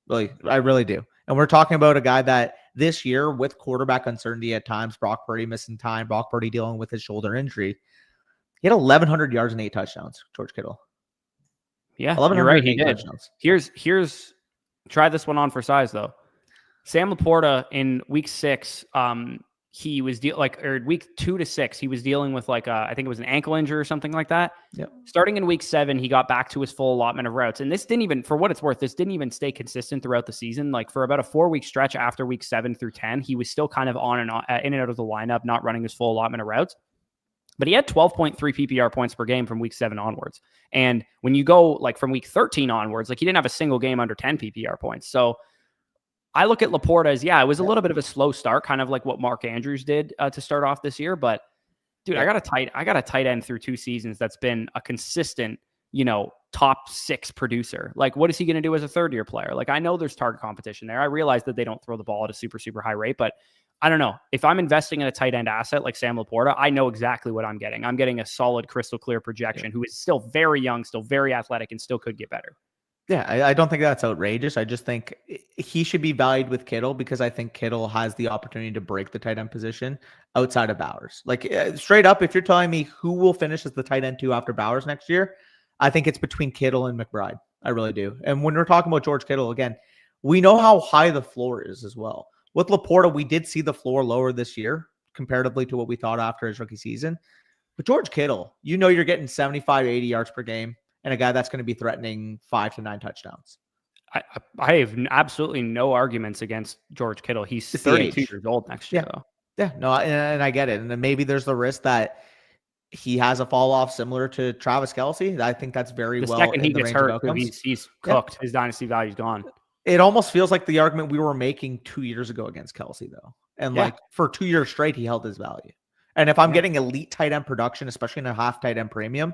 Really, I really do. And we're talking about a guy that this year, with quarterback uncertainty at times, Brock Purdy missing time, Brock Purdy dealing with his shoulder injury, he had 1,100 yards and 8 touchdowns, George Kittle. Yeah, you're right. He did. Touchdowns. Here's try this one on for size though. Sam Laporta in week 6, he was or week 2 to 6, he was dealing with like I think it was an ankle injury or something like that. Yep. Starting in week 7, he got back to his full allotment of routes, and this didn't even, for what it's worth, this didn't even stay consistent throughout the season. Like for about a 4-week stretch after week 7 through 10, he was still kind of on and on, in and out of the lineup, not running his full allotment of routes. But he had 12.3 PPR points per game from week 7 onwards. And when you go like from week 13 onwards, like he didn't have a single game under 10 PPR points. So I look at Laporta as, it was a little bit of a slow start, kind of like what Mark Andrews did to start off this year. But dude, I got a tight end through 2 seasons that's been a consistent, top 6 producer. Like, what is he going to do as a 3rd-year player? Like, I know there's target competition there. I realize that they don't throw the ball at a super, super high rate, but I don't know. If I'm investing in a tight end asset like Sam Laporta, I know exactly what I'm getting. I'm getting a solid, crystal clear projection who is still very young, still very athletic, and still could get better. Yeah, I don't think that's outrageous. I just think he should be valued with Kittle because I think Kittle has the opportunity to break the tight end position outside of Bowers. Like straight up, if you're telling me who will finish as the tight end 2 after Bowers next year, I think it's between Kittle and McBride. I really do. And when we're talking about George Kittle, again, we know how high the floor is as well. With Laporta, we did see the floor lower this year comparatively to what we thought after his rookie season. But George Kittle, you're getting 75, 80 yards per game, and a guy that's going to be threatening 5 to 9 touchdowns. I have absolutely no arguments against George Kittle. He's 32 years old next year, though. Yeah, no, and I get it. And then maybe there's the risk that he has a fall off similar to Travis Kelce. I think that's very well. The second he gets hurt, he's cooked. His dynasty value's gone. It almost feels like the argument we were making 2 years ago against Kelce, though. And like for 2 years straight, he held his value. And if I'm getting elite tight end production, especially in a half tight end premium,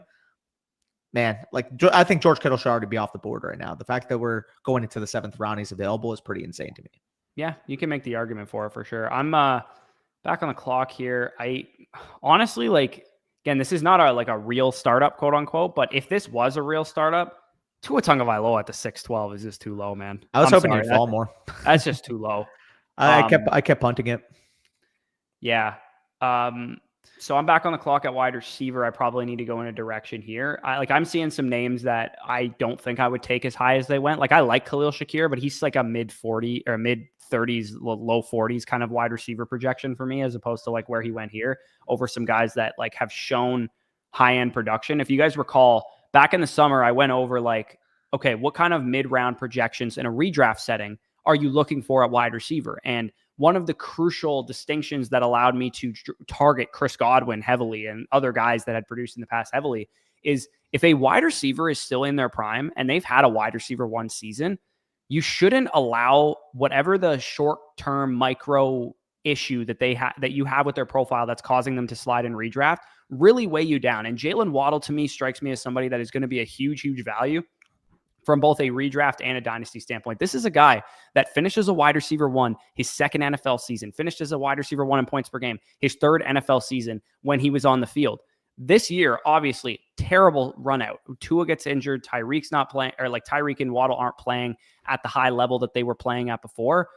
man, like I think George Kittle should already be off the board right now. The fact that we're going into the 7th round, he's available is pretty insane to me. Yeah, you can make the argument for it for sure. I'm back on the clock here. I honestly, like, again, this is not a real startup, quote unquote, but if this was a real startup, Tua Tagovailoa at the 6'12" is just too low, man. I was hoping you'd fall more. That's just too low. I kept punting it. Yeah. So I'm back on the clock at wide receiver. I probably need to go in a direction here. I'm seeing some names that I don't think I would take as high as they went. Like I like Khalil Shakir, but he's like a mid 40 or mid 30s, low 40s kind of wide receiver projection for me, as opposed to like where he went here over some guys that like have shown high end production. If you guys recall, back in the summer, I went over like, okay, what kind of mid round projections in a redraft setting are you looking for at wide receiver? And one of the crucial distinctions that allowed me to target Chris Godwin heavily and other guys that had produced in the past heavily is if a wide receiver is still in their prime and they've had a wide receiver 1 season, you shouldn't allow whatever the short-term micro issue that you have with their profile that's causing them to slide in redraft really weigh you down. And Jalen Waddle to me strikes me as somebody that is going to be a huge, huge value from both a redraft and a dynasty standpoint. This is a guy that finished as a wide receiver 1, his 2nd NFL season, finished as a wide receiver 1 in points per game, his 3rd NFL season when he was on the field. This year, obviously, terrible run out. Tua gets injured. Tyreek's not playing, or like Tyreek and Waddle aren't playing at the high level that they were playing at before.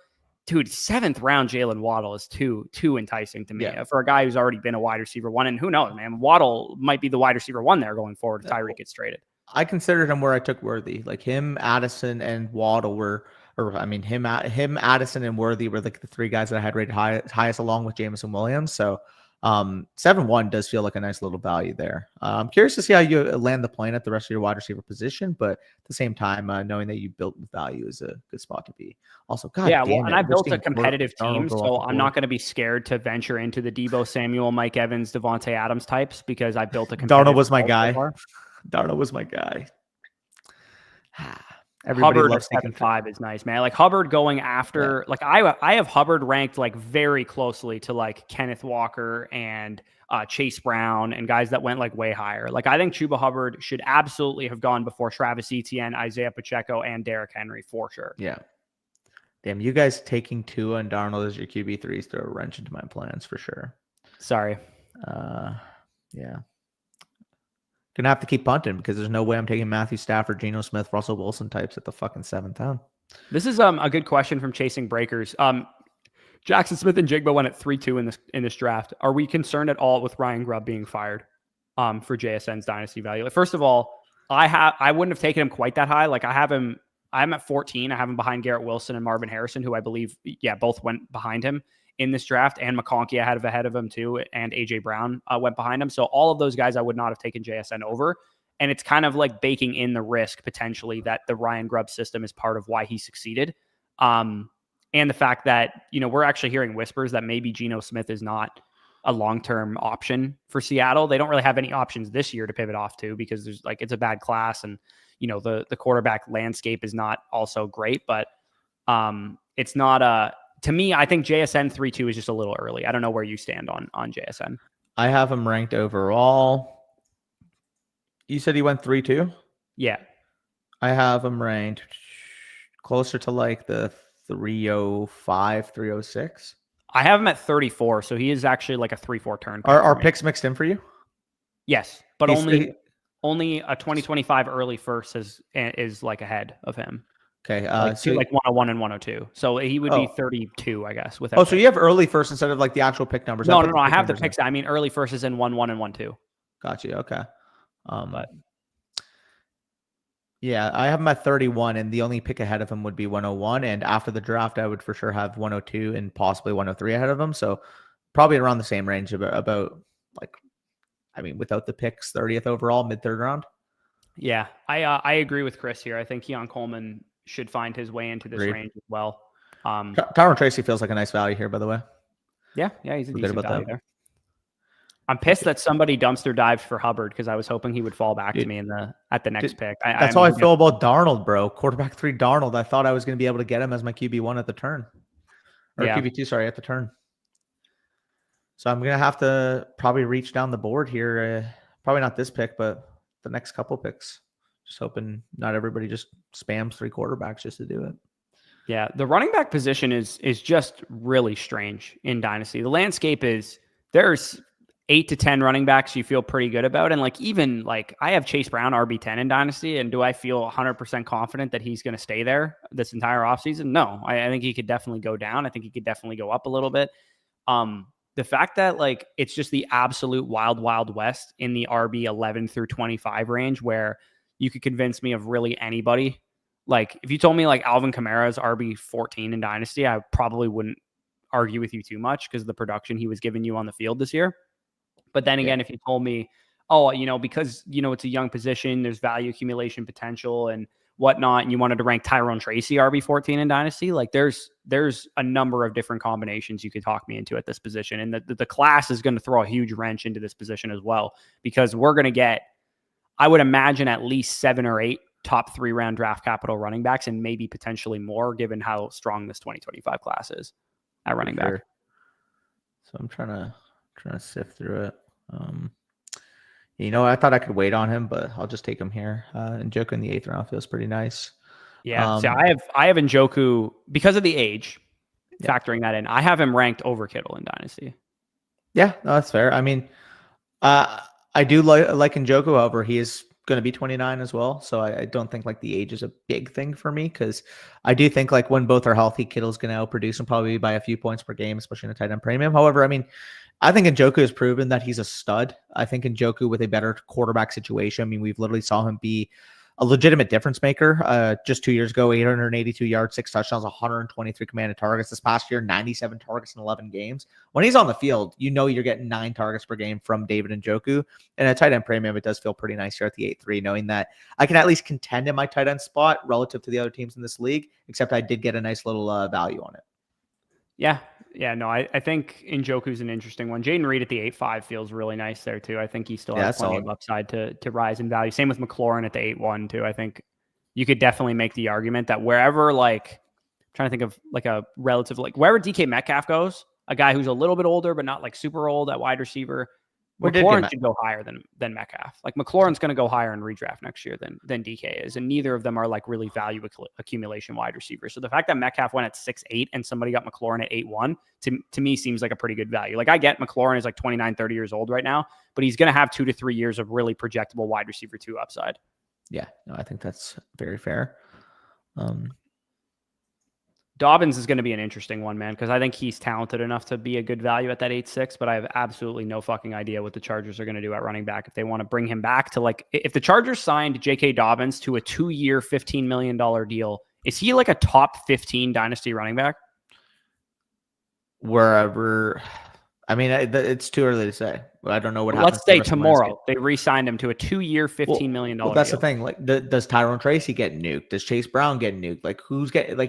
Dude, 7th round Jalen Waddle is too enticing to me for a guy who's already been a wide receiver 1. And who knows, man, Waddle might be the wide receiver 1 there going forward if Tyreek gets traded. I considered him where I took Worthy. Like him, Addison, and Waddle him, Addison, and Worthy were like the 3 guys that I had rated highest along with Jameson Williams. So 7-1 does feel like a nice little value there. I'm curious to see how you land the plane at the rest of your wide receiver position, but at the same time, knowing that you built with value is a good spot to be. Also, and I built a competitive team, so I'm not going to be scared to venture into the Deebo Samuel, Mike Evans, Devontae Adams types because I built a competitive. Darnold was my guy. Darnold was my guy. Everybody Hubbard loves 7.5 is nice, man. Like Hubbard going after, like I have Hubbard ranked like very closely to like Kenneth Walker and Chase Brown and guys that went like way higher. Like I think Chuba Hubbard should absolutely have gone before Travis Etienne, Isaiah Pacheco, and Derrick Henry for sure. Yeah. Damn, you guys taking Tua and Darnold as your QB3s throw a wrench into my plans for sure. Sorry. Yeah. Gonna have to keep punting because there's no way I'm taking Matthew Stafford, Geno Smith, Russell Wilson types at the fucking 7th round. This is a good question from Chasing Breakers. Jackson Smith and Jigba went at 3-2 in this draft. Are we concerned at all with Ryan Grubb being fired for JSN's dynasty value? First of all, I wouldn't have taken him quite that high. Like I'm at 14. I have him behind Garrett Wilson and Marvin Harrison, who I believe, both went behind him in this draft, and McConkey I had ahead of him too, and AJ Brown went behind him. So all of those guys I would not have taken JSN over. And it's kind of like baking in the risk potentially that the Ryan Grubb system is part of why he succeeded. And the fact that, we're actually hearing whispers that maybe Geno Smith is not a long-term option for Seattle. They don't really have any options this year to pivot off to because it's a bad class, and the quarterback landscape is not also great, but it's not to me, I think JSN 3-2 is just a little early. I don't know where you stand on JSN. I have him ranked overall. You said he went 3-2? Yeah. I have him ranked closer to like the 305, 306. I have him at 34, so he is actually like a 3-4 turn. Are picks mixed in for you? Yes, but only a 2025 early first is like ahead of him. Okay. So like 101 and 102. So he would be 32, I guess. Without so you have early first instead of like the actual pick numbers. No. I have the picks. I mean, early first is in 1-1 and 1-2. Got you. Okay. But yeah, I have him at 31, and the only pick ahead of him would be 101. And after the draft, I would for sure have 102 and possibly 103 ahead of him. So probably around the same range, about without the picks, 30th overall, mid-third round. Yeah, I agree with Chris here. I think Keon Coleman should find his way into this range as well. Tyron Tracy feels like a nice value here, by the way. Yeah, he's a decent value there. I'm pissed that somebody dumpster dived for Hubbard because I was hoping he would fall back to me at the next pick. That's how I feel about Darnold, bro. Quarterback 3 Darnold. I thought I was going to be able to get him as my QB1 at the turn. Or QB2, sorry, at the turn. So I'm going to have to probably reach down the board here. Probably not this pick, but the next couple picks. Just hoping not everybody just spams 3 quarterbacks just to do it. Yeah, the running back position is just really strange in Dynasty. The landscape is there's 8 to 10 running backs you feel pretty good about. And even I have Chase Brown RB10 in Dynasty. And do I feel 100% confident that he's going to stay there this entire offseason? No, I think he could definitely go down. I think he could definitely go up a little bit. The fact that it's just the absolute wild, wild west in the RB 11 through 25 range where you could convince me of really anybody. If you told me Alvin Kamara's RB 14 in Dynasty, I probably wouldn't argue with you too much because of the production he was giving you on the field this year. But then again, if you told me, because, it's a young position, there's value accumulation potential and whatnot, and you wanted to rank Tyrone Tracy RB14 in Dynasty, there's a number of different combinations you could talk me into at this position. And the class is going to throw a huge wrench into this position as well, because we're going to get, I would imagine, at least 7 or 8 top 3 round draft capital running backs, and maybe potentially more given how strong this 2025 class is at running back. So I'm trying to sift through it. I thought I could wait on him, but I'll just take him here. Njoku in the 8th round feels pretty nice. Yeah, so I have Njoku because of the age. Factoring that in, I have him ranked over Kittle in Dynasty. Yeah, no, that's fair. I mean, I do like Njoku. However, he is going to be 29 as well, so I don't think the age is a big thing for me, because I do think when both are healthy, Kittle's going to outproduce him probably by a few points per game, especially in a tight end premium. However, I mean, I think Njoku has proven that he's a stud. I think Njoku with a better quarterback situation, I mean, we've literally saw him be a legitimate difference maker. Just 2 years ago, 882 yards, 6 touchdowns, 123 commanded targets. This past year, 97 targets in 11 games. When he's on the field, you're getting 9 targets per game from David Njoku. And a tight end premium, it does feel pretty nice here at the 8-3, knowing that I can at least contend in my tight end spot relative to the other teams in this league, except I did get a nice little value on it. Yeah, no, I think Njoku's an interesting one. Jaden Reed at the 8-5 feels really nice there too. I think he still has plenty of upside to rise in value. Same with McLaurin at the 8-1 too. I think you could definitely make the argument that wherever, trying to think of a relative, wherever DK Metcalf goes, a guy who's a little bit older but not super old at wide receiver, McLaurin should go higher than Metcalf. McLaurin's going to go higher in redraft next year than DK is, and neither of them are really value accumulation wide receivers. So the fact that Metcalf went at 6'8" and somebody got McLaurin at 8'1" to me seems like a pretty good value. I get McLaurin is 29, 30 years old right now, but he's going to have 2 to 3 years of really projectable wide receiver 2 upside. Yeah, no, I think that's very fair. Dobbins is going to be an interesting one, man, because I think he's talented enough to be a good value at that 8-6, but I have absolutely no fucking idea what the Chargers are going to do at running back. If they want to bring him back to if the Chargers signed J.K. Dobbins to a 2-year, $15 million deal, is he a top 15 dynasty running back? wherever. I mean, it's too early to say. I don't know what happens. Let's say tomorrow they re-signed him to a 2-year, $15 million Well, that's deal. The thing. Like, does Tyrone Tracy get nuked? Does Chase Brown get nuked? Like,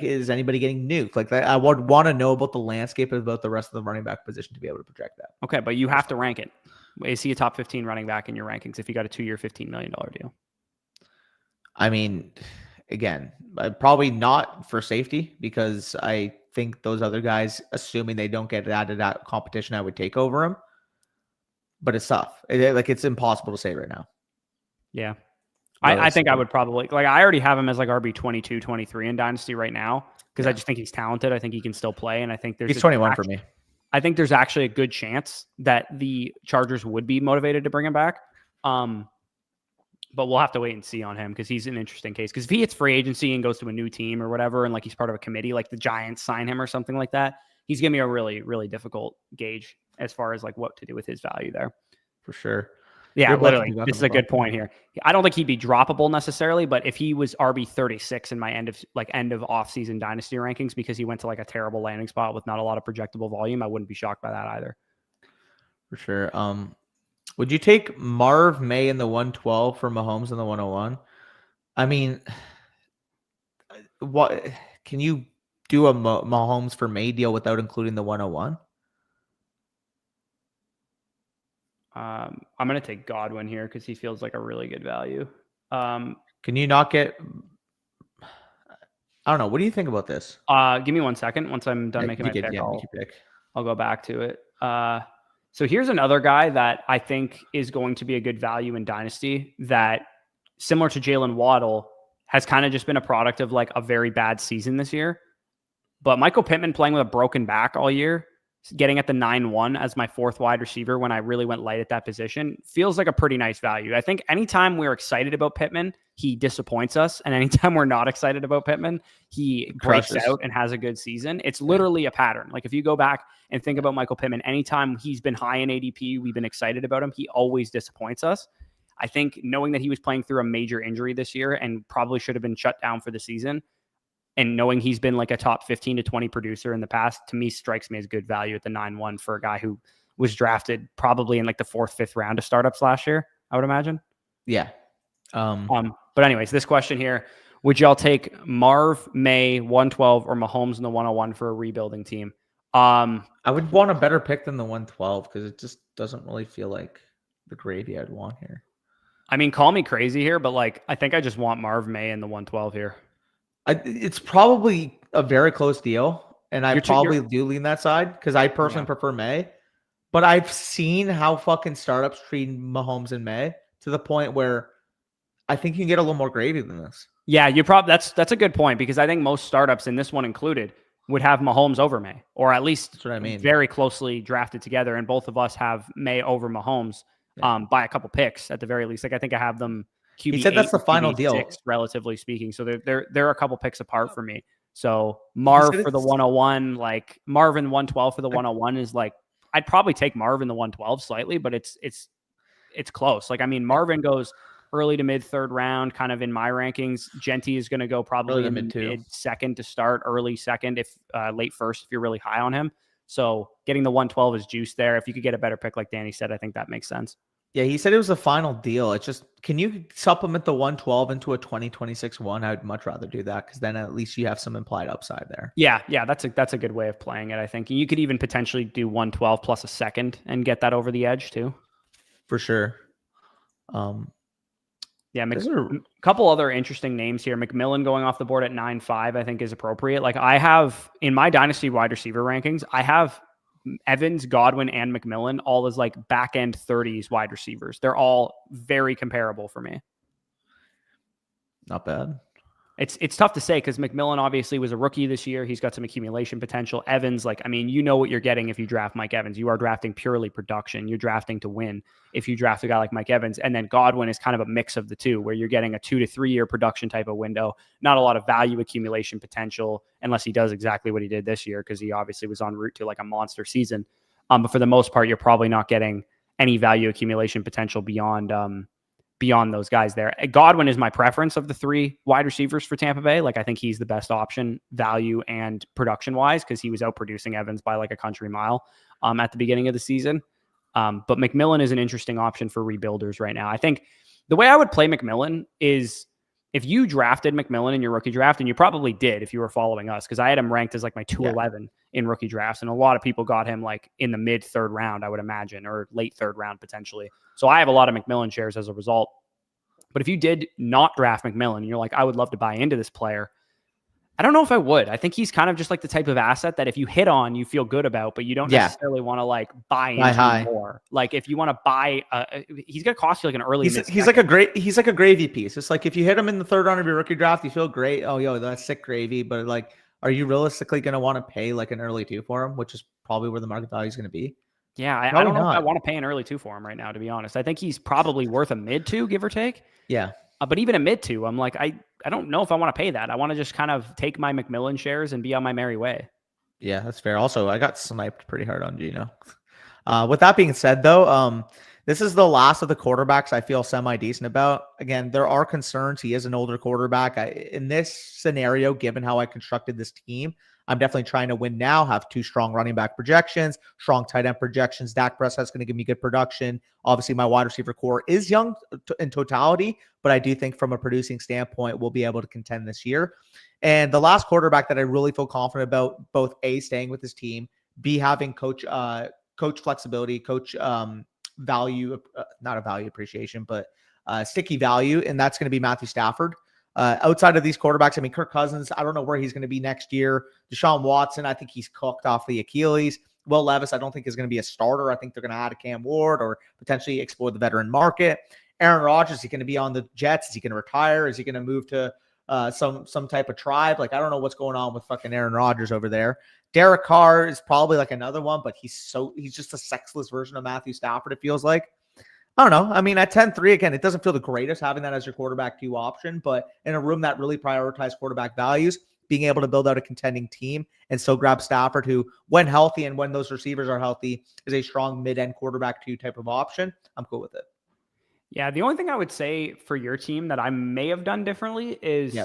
is anybody getting nuked? Like, I would want to know about the landscape about the rest of the running back position to be able to project that. Okay, but you have to rank it. Is he a top 15 running back in your rankings if you got a 2-year, $15 million deal? I mean, again, probably not for safety, because I think those other guys, assuming they don't get added that competition, I would take over them. But it's tough. It's impossible to say right now. Yeah. I think I would probably, I already have him as RB 22, 23 in Dynasty right now, because I just think he's talented. I think he can still play. And I think he's 21 for me. I think there's actually a good chance that the Chargers would be motivated to bring him back. But we'll have to wait and see on him, because he's an interesting case. Because if he hits free agency and goes to a new team or whatever, and he's part of a committee, like the Giants sign him or something like that, he's going to be a really, really difficult gauge as far as what to do with his value there. For sure. Yeah, literally. This is a good point here. I don't think he'd be droppable necessarily, but if he was RB 36 in my end of off-season Dynasty rankings because he went to a terrible landing spot with not a lot of projectable volume, I wouldn't be shocked by that either. For sure. Would you take Marv May in the 112 for Mahomes in the 101? I mean, what can you do a Mahomes for May deal without including the 101? I'm going to take Godwin here because he feels like a really good value. Can you not get... I don't know. What do you think about this? Give me 1 second. Once I'm done making my pick, I'll go back to it. So here's another guy that I think is going to be a good value in Dynasty that, similar to Jalen Waddle, has kind of just been a product of a very bad season this year. But Michael Pittman playing with a broken back all year, getting at the 9-1 as my fourth wide receiver when I really went light at that position, feels like a pretty nice value. I think anytime we're excited about Pittman, he disappoints us. And anytime we're not excited about Pittman, he breaks out and has a good season. It's literally a pattern. If you go back and think about Michael Pittman, anytime he's been high in ADP, we've been excited about him, he always disappoints us. I think knowing that he was playing through a major injury this year and probably should have been shut down for the season, and knowing he's been a top 15 to 20 producer in the past, to me, strikes me as good value at the 9-1 for a guy who was drafted probably in the 4th, 5th round of startups last year, I would imagine. Yeah. But anyways, this question here, would y'all take Marv, May, 112, or Mahomes in the 101 for a rebuilding team? I would want a better pick than the 112 because it just doesn't really feel like the gravy I'd want here. I mean, call me crazy here, but I think I just want Marv May in the 112 here. It's probably a very close deal, and I probably do lean that side because I personally prefer May. But I've seen how fucking startups treat Mahomes in May to the point where I think you can get a little more gravy than this. Yeah, that's a good point, because I think most startups, and this one included, would have Mahomes over May, or at least that's what I mean. Very closely drafted together, and both of us have May over Mahomes by a couple picks at the very least. I think I have them QB. He said that's the final deal, relatively speaking. So they're a couple picks apart for me. So Marv for the 101, Marvin 112 for the 101 is I'd probably take Marvin the 112 slightly, but it's close. Marvin goes early to mid 3rd round, kind of in my rankings. Genty is going to go probably in mid 2nd to start, early 2nd, if late 1st if you're really high on him. So getting the 112 is juice there. If you could get a better pick, like Danny said, I think that makes sense. Yeah, he said it was the final deal. It's just, can you supplement the 112 into a 2026 one? I would much rather do that because then at least you have some implied upside there. Yeah, that's a good way of playing it, I think. You could even potentially do 112 plus a 2nd and get that over the edge too. For sure. Yeah, a couple other interesting names here. McMillan going off the board at 9.5, I think is appropriate. I have, in my Dynasty wide receiver rankings, I have Evans, Godwin, and McMillan all as back end 30s wide receivers. They're all very comparable for me. Not bad. It's tough to say because McMillan obviously was a rookie this year. He's got some accumulation potential. Evans, you know what you're getting if you draft Mike Evans. You are drafting purely production. You're drafting to win if you draft a guy like Mike Evans. And then Godwin is kind of a mix of the two, where you're getting a 2 to 3 year production type of window. Not a lot of value accumulation potential unless he does exactly what he did this year, because he obviously was en route to a monster season. But for the most part, you're probably not getting any value accumulation potential beyond beyond those guys there. Godwin is my preference of the 3 wide receivers for Tampa Bay. Like, I think he's the best option, value and production wise, because he was outproducing Evans by like a country mile at the beginning of the season. But McMillan is an interesting option for rebuilders right now. I think the way I would play McMillan is if you drafted McMillan in your rookie draft, and you probably did if you were following us, because I had him ranked as like my 211 in rookie drafts, and a lot of people got him like in the mid 3rd round, I would imagine, or late 3rd round potentially. So I have a lot of McMillan shares as a result. But if you did not draft McMillan and you're like, I would love to buy into this player, I don't know if I would. I think he's kind of just like the type of asset that if you hit on, you feel good about, but you don't necessarily want to like buy into more. Like if you want to buy, he's going to cost you like an early. He's like a gravy piece. It's like if you hit him in the 3rd round of your rookie draft, you feel great. Oh, yo, that's sick gravy. But like, are you realistically going to want to pay like an early 2 for him, which is probably where the market value is going to be? Yeah, I don't know if I want to pay an early 2 for him right now, to be honest. I think he's probably worth a mid 2, give or take. Yeah. But even a mid 2, I'm like, I don't know if I want to pay that. I want to just kind of take my McMillan shares and be on my merry way. Yeah, that's fair. Also, I got sniped pretty hard on Gino. With that being said, though, this is the last of the quarterbacks I feel semi-decent about. Again, there are concerns. He is an older quarterback. In this scenario, given how I constructed this team, I'm definitely trying to win now, have 2 strong running back projections, strong tight end projections. Dak Prescott's going to give me good production. Obviously, my wide receiver core is young in totality, but I do think from a producing standpoint, we'll be able to contend this year. And the last quarterback that I really feel confident about, both A, staying with his team, B, having coach flexibility, coach value, not a value appreciation, but sticky value, and that's going to be Matthew Stafford. Outside of these quarterbacks, I mean, Kirk Cousins, I don't know where he's going to be next year. Deshaun Watson, I think he's cooked off the Achilles. Will Levis, I don't think is going to be a starter. I think they're going to add a Cam Ward or potentially explore the veteran market. Aaron Rodgers, is he going to be on the Jets? Is he going to retire? Is he going to move to some type of tribe? Like, I don't know what's going on with fucking Aaron Rodgers over there. Derek Carr is probably like another one, but he's just a sexless version of Matthew Stafford, it feels like. I don't know. I mean, at 10-3, again, it doesn't feel the greatest having that as your quarterback 2 option, but in a room that really prioritizes quarterback values, being able to build out a contending team and still grab Stafford, who, when healthy and when those receivers are healthy, is a strong mid-end quarterback 2 type of option, I'm cool with it. Yeah, the only thing I would say for your team that I may have done differently is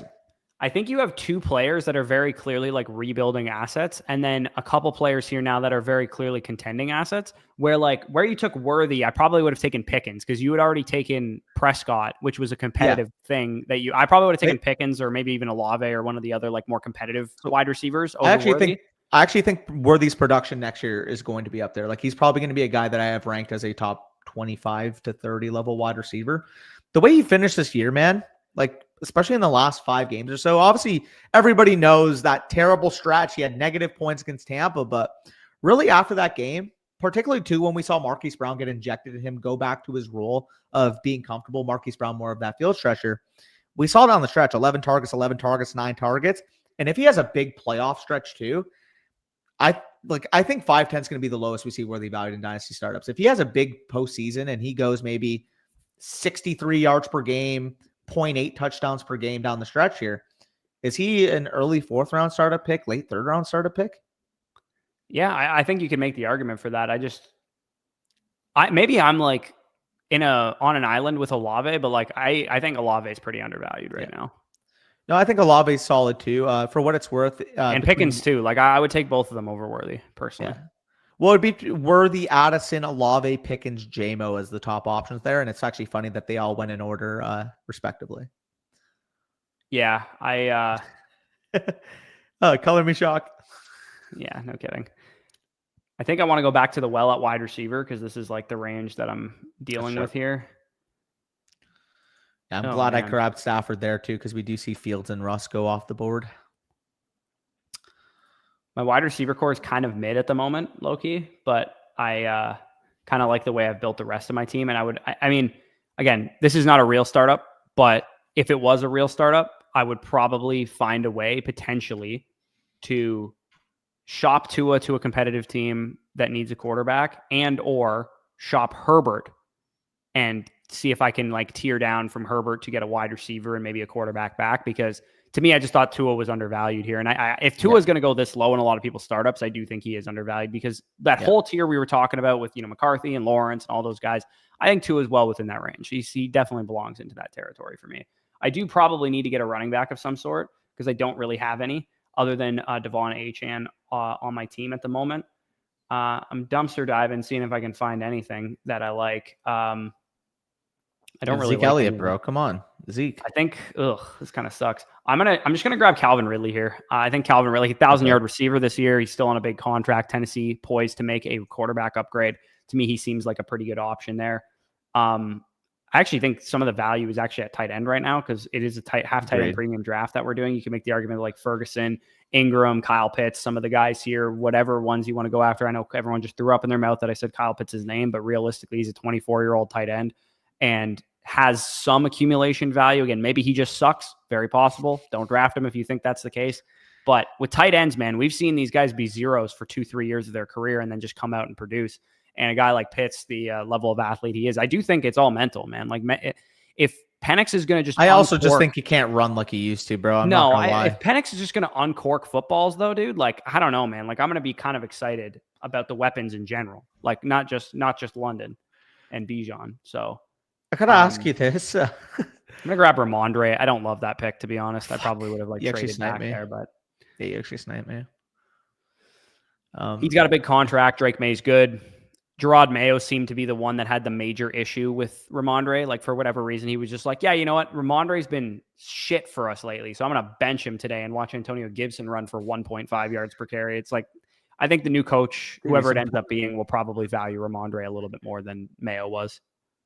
I think you have 2 players that are very clearly like rebuilding assets, and then a couple players here now that are very clearly contending assets, where you took Worthy, I probably would have taken Pickens because you had already taken Prescott, which was a competitive thing that I probably would have taken Pickens or maybe even Olave or one of the other like more competitive wide receivers over Worthy. I actually think Worthy's production next year is going to be up there. Like, he's probably going to be a guy that I have ranked as a top 25 to 30 level wide receiver. The way he finished this year, man, like, especially in the last 5 games or so, obviously everybody knows that terrible stretch. He had negative points against Tampa, but really after that game, particularly too, when we saw Marquise Brown get injected and him go back to his role of being comfortable, Marquise Brown more of that field stretcher, we saw down the stretch, 11 targets, 9 targets. And if he has a big playoff stretch too, I think 510 is going to be the lowest we see Worthy valued in dynasty startups. If he has a big postseason and he goes maybe 63 yards per game, 0.8 touchdowns per game down the stretch here, is he an early 4th round startup pick, late 3rd round startup pick? Yeah, I think you can make the argument for that. Maybe I'm like on an island with Olave, but like I think Olave is pretty undervalued right now. No, I think Olave is solid too. For what it's worth, and Pickens too. Like I would take both of them over Worthy personally. Yeah. Well, it'd be Worthy, Addison, Olave, Pickens, JMO as the top options there, and it's actually funny that they all went in order respectively. Yeah, color me shocked. Yeah, no kidding. I think I want to go back to the well at wide receiver because this is like the range that I'm dealing with here. Yeah, I'm glad I grabbed Stafford there too because we do see Fields and Russ go off the board. My wide receiver core is kind of mid at the moment, low-key, but I kind of like the way I've built the rest of my team. And I mean, again, this is not a real startup, but if it was a real startup, I would probably find a way potentially to shop Tua to a competitive team that needs a quarterback and or shop Herbert and see if I can like tier down from Herbert to get a wide receiver and maybe a quarterback back, because to me, I just thought Tua was undervalued here. And if Tua is going to go this low in a lot of people's startups, I do think he is undervalued because that whole tier we were talking about with, McCarthy and Lawrence and all those guys, I think Tua is well within that range. He definitely belongs into that territory for me. I do probably need to get a running back of some sort because I don't really have any other than Devon Achane on my team at the moment. I'm dumpster diving, seeing if I can find anything that I like. I don't really Zeke like Elliott, anyone. bro. Come on, Zeke. I think, this kind of sucks. I'm just gonna grab Calvin Ridley here. I think Calvin Ridley, 1,000-yard receiver this year. He's still on a big contract. Tennessee poised to make a quarterback upgrade. To me, he seems like a pretty good option there. I actually think some of the value is actually at tight end right now because it is a half tight end premium draft that we're doing. You can make the argument like Ferguson, Ingram, Kyle Pitts, some of the guys here, whatever ones you want to go after. I know everyone just threw up in their mouth that I said Kyle Pitts' name, but realistically, he's a 24-year-old tight end and has some accumulation value. Again, maybe he just sucks. Very possible. Don't draft him if you think that's the case. But with tight ends, man, we've seen these guys be zeros for 2-3 years of their career and then just come out and produce. And a guy like Pitts, the level of athlete he is, I do think it's all mental, man. Like if Penix is going to just, I also just think he can't run like he used to, bro. I'm not gonna lie. If Penix is just going to uncork footballs, though, dude, like I don't know, man. Like I'm going to be kind of excited about the weapons in general, like not just London and Bijan. So I gotta ask you this. I'm gonna grab Ramondre. I don't love that pick, to be honest. I probably would have traded back there, but you actually sniped me. He's got a big contract. Drake May's good. Gerard Mayo seemed to be the one that had the major issue with Ramondre. Like for whatever reason, he was just like, yeah, you know what? Ramondre's been shit for us lately. So I'm going to bench him today and watch Antonio Gibson run for 1.5 yards per carry. It's like, I think the new coach, whoever it ends up being, will probably value Ramondre a little bit more than Mayo was.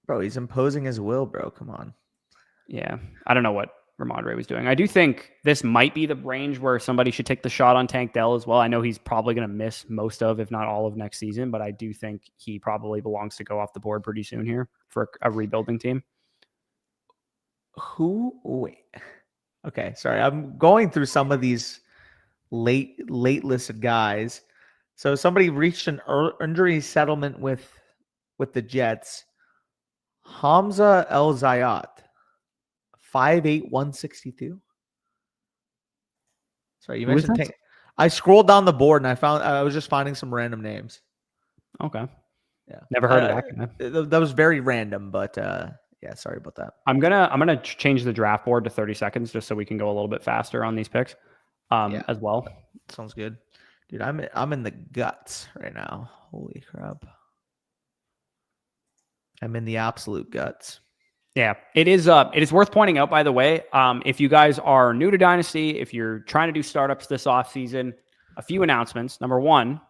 Bro, he's imposing his will, bro. Come on. Yeah. I don't know what Ramondre was doing. I do think this might be the range where somebody should take the shot on Tank Dell as well. I know he's probably going to miss most of, if not all of next season, but I do think he probably belongs to go off the board pretty soon here for a rebuilding team. Wait. Okay, sorry. I'm going through some of these late listed guys. So somebody reached an injury settlement with the Jets. Hamza El Zayat. 5'8", 162. Sorry, you mentioned Tank. I scrolled down the board and I was just finding some random names. Okay. Yeah. Never heard of that guy. That was very random, but yeah, sorry about that. I'm gonna change the draft board to 30 seconds just so we can go a little bit faster on these picks as well. Sounds good. Dude, I'm in the guts right now. Holy crap. I'm in the absolute guts. Yeah, it is worth pointing out, by the way, if you guys are new to Dynasty, if you're trying to do startups this offseason, a few announcements. Number one,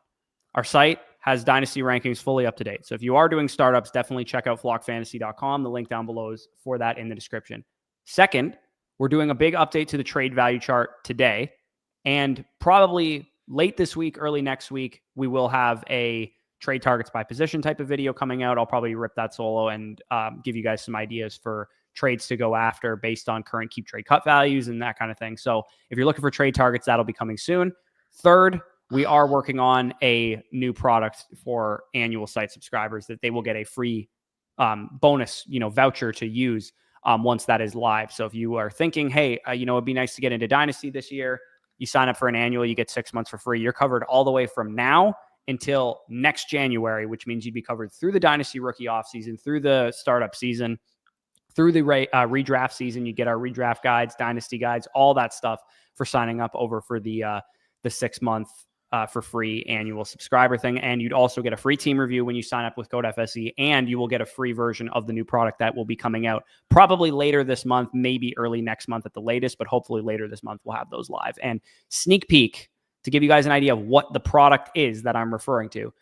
our site has Dynasty rankings fully up to date. So if you are doing startups, definitely check out flockfantasy.com. The link down below is for that in the description. Second, we're doing a big update to the trade value chart today. And probably late this week, early next week, we will have a trade targets by position type of video coming out. I'll probably rip that solo and give you guys some ideas for trades to go after based on current keep trade cut values and that kind of thing. So if you're looking for trade targets, that'll be coming soon. Third, we are working on a new product for annual site subscribers that they will get a free bonus, voucher to use once that is live. So if you are thinking, hey, it'd be nice to get into Dynasty this year, you sign up for an annual, you get 6 months for free. You're covered all the way from now until next January, which means you'd be covered through the Dynasty rookie offseason, through the startup season, through the redraft season. You get our redraft guides, Dynasty guides, all that stuff for signing up over for the 6 month for free annual subscriber thing. And you'd also get a free team review when you sign up with code FSE, and you will get a free version of the new product that will be coming out probably later this month, maybe early next month at the latest, but hopefully later this month we'll have those live. And sneak peek, to give you guys an idea of what the product is that I'm referring to.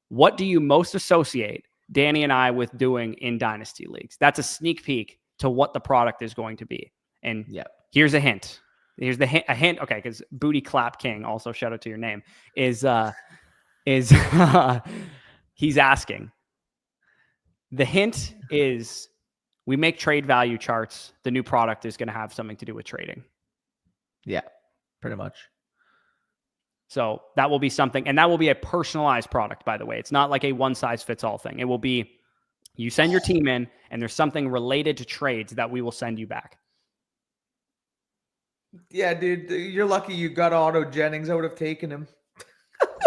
What do you most associate Danny and I with doing in Dynasty leagues? That's a sneak peek to what the product is going to be. And here's a hint. Here's a hint. Okay, because Booty Clap King, also shout out to your name, is he's asking. The hint is we make trade value charts. The new product is going to have something to do with trading. Yeah, pretty much. So that will be something, and that will be a personalized product, by the way. It's not like a one-size-fits-all thing. It will be, you send your team in, and there's something related to trades that we will send you back. Yeah, dude, you're lucky you got Otto Jennings. I would have taken him.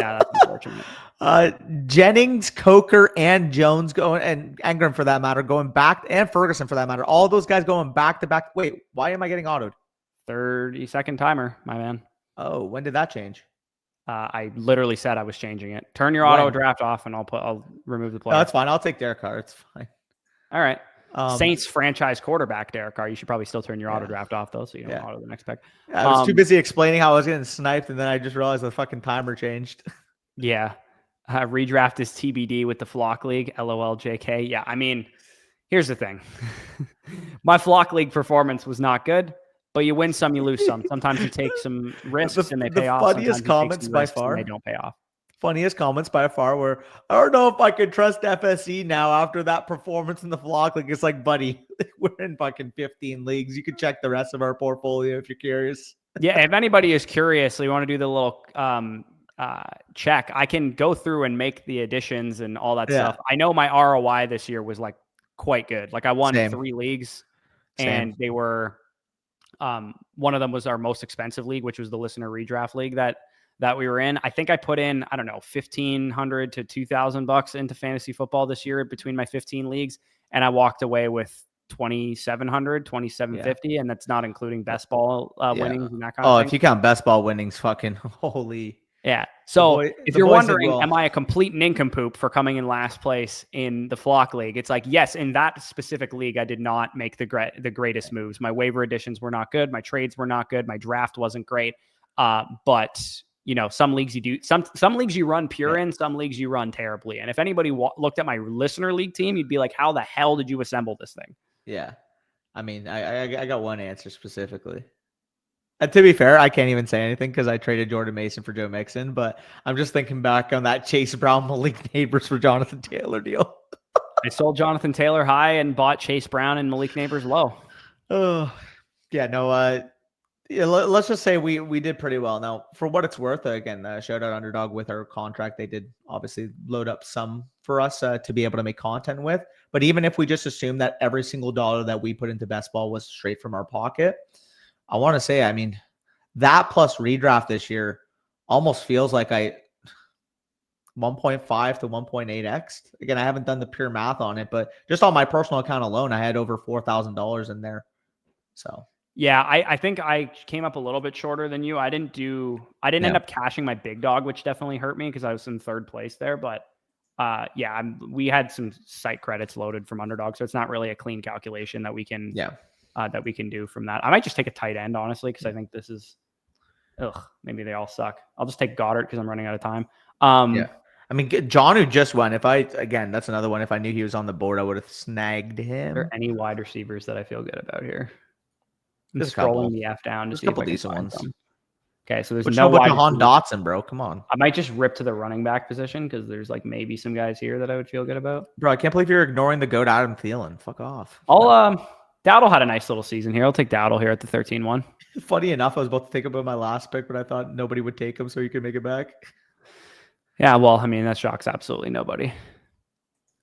Yeah, that's unfortunate. Uh, Jennings, Coker, and Jones going, and Engram for that matter, going back, and Ferguson for that matter. All those guys going back to back. Wait, why am I getting autoed? 30-second timer, my man. Oh, when did that change? I literally said I was changing it. Turn your When? auto draft off, and I'll remove the No, player. that's fine. I'll take Derek Carr. It's fine. All right. Saints franchise quarterback Derek Carr. You should probably still turn your auto draft off though, so you don't auto the next pick. Yeah, I was too busy explaining how I was getting sniped, and then I just realized the fucking timer changed. Yeah. Redraft is TBD with the Flock League. LOL JK. Yeah, I mean, here's the thing. My Flock League performance was not good, but you win some, you lose some. Sometimes you take some risks and they pay off. Funniest comments by far. And they don't pay off. Funniest comments by far were, I don't know if I can trust FSE now after that performance in the Flock League. It's like, buddy, we're in fucking 15 leagues. You can check the rest of our portfolio if you're curious. Yeah, if anybody is curious, so you want to do the little check, I can go through and make the additions and all that stuff. I know my ROI this year was like quite good. Like I won 3 leagues and they were one of them was our most expensive league, which was the listener redraft league that we were in. I think I put in, I don't know, $1,500 to $2,000 into fantasy football this year between my 15 leagues. And I walked away with 2,700, 2,750. And that's not including best ball winnings and that kind of thing. If you count best ball winnings, fucking holy. Yeah. So if you're wondering, am I a complete nincompoop for coming in last place in the Flock League? It's like, yes, in that specific league, I did not make the greatest moves. My waiver additions were not good. My trades were not good. My draft wasn't great. But you know, some leagues you do, some leagues you run pure in, some leagues you run terribly. And if anybody looked at my listener league team, you'd be like, how the hell did you assemble this thing? Yeah. I mean, I got one answer specifically. To be fair, I can't even say anything because I traded Jordan Mason for Joe Mixon, but I'm just thinking back on that Chase Brown, Malik Neighbors for Jonathan Taylor deal. I sold Jonathan Taylor high and bought Chase Brown and Malik Neighbors low. Oh, yeah, no, let's just say we did pretty well. Now, for what it's worth, again, shout out Underdog with our contract. They did obviously load up some for us to be able to make content with. But even if we just assume that every single dollar that we put into best ball was straight from our pocket, I want to say, I mean, that plus redraft this year almost feels like 1.5 to 1.8x. Again, I haven't done the pure math on it, but just on my personal account alone, I had over $4,000 in there. So yeah, I think I came up a little bit shorter than you. I didn't end up cashing my big dog, which definitely hurt me because I was in 3rd place there. But we had some site credits loaded from Underdog, so it's not really a clean calculation that we can do from that. I might just take a tight end, honestly, because I think this is, maybe they all suck. I'll just take Goddard because I'm running out of time. I mean, John, who just won, that's another one. If I knew he was on the board, I would have snagged him. Are there any wide receivers that I feel good about here? I'm Just scrolling the F down to see a couple if I can decent find ones. some. Okay, so there's no wide Han Dotson, bro. Come on. I might just rip to the running back position because there's like maybe some guys here that I would feel good about. Bro, I can't believe you're ignoring the GOAT Adam Thielen. Fuck off. Dowdle had a nice little season here. I'll take Dowdle here at the 13-1. Funny enough, I was about to think about my last pick, but I thought nobody would take him so you could make it back. Yeah, well, I mean, that shocks absolutely nobody.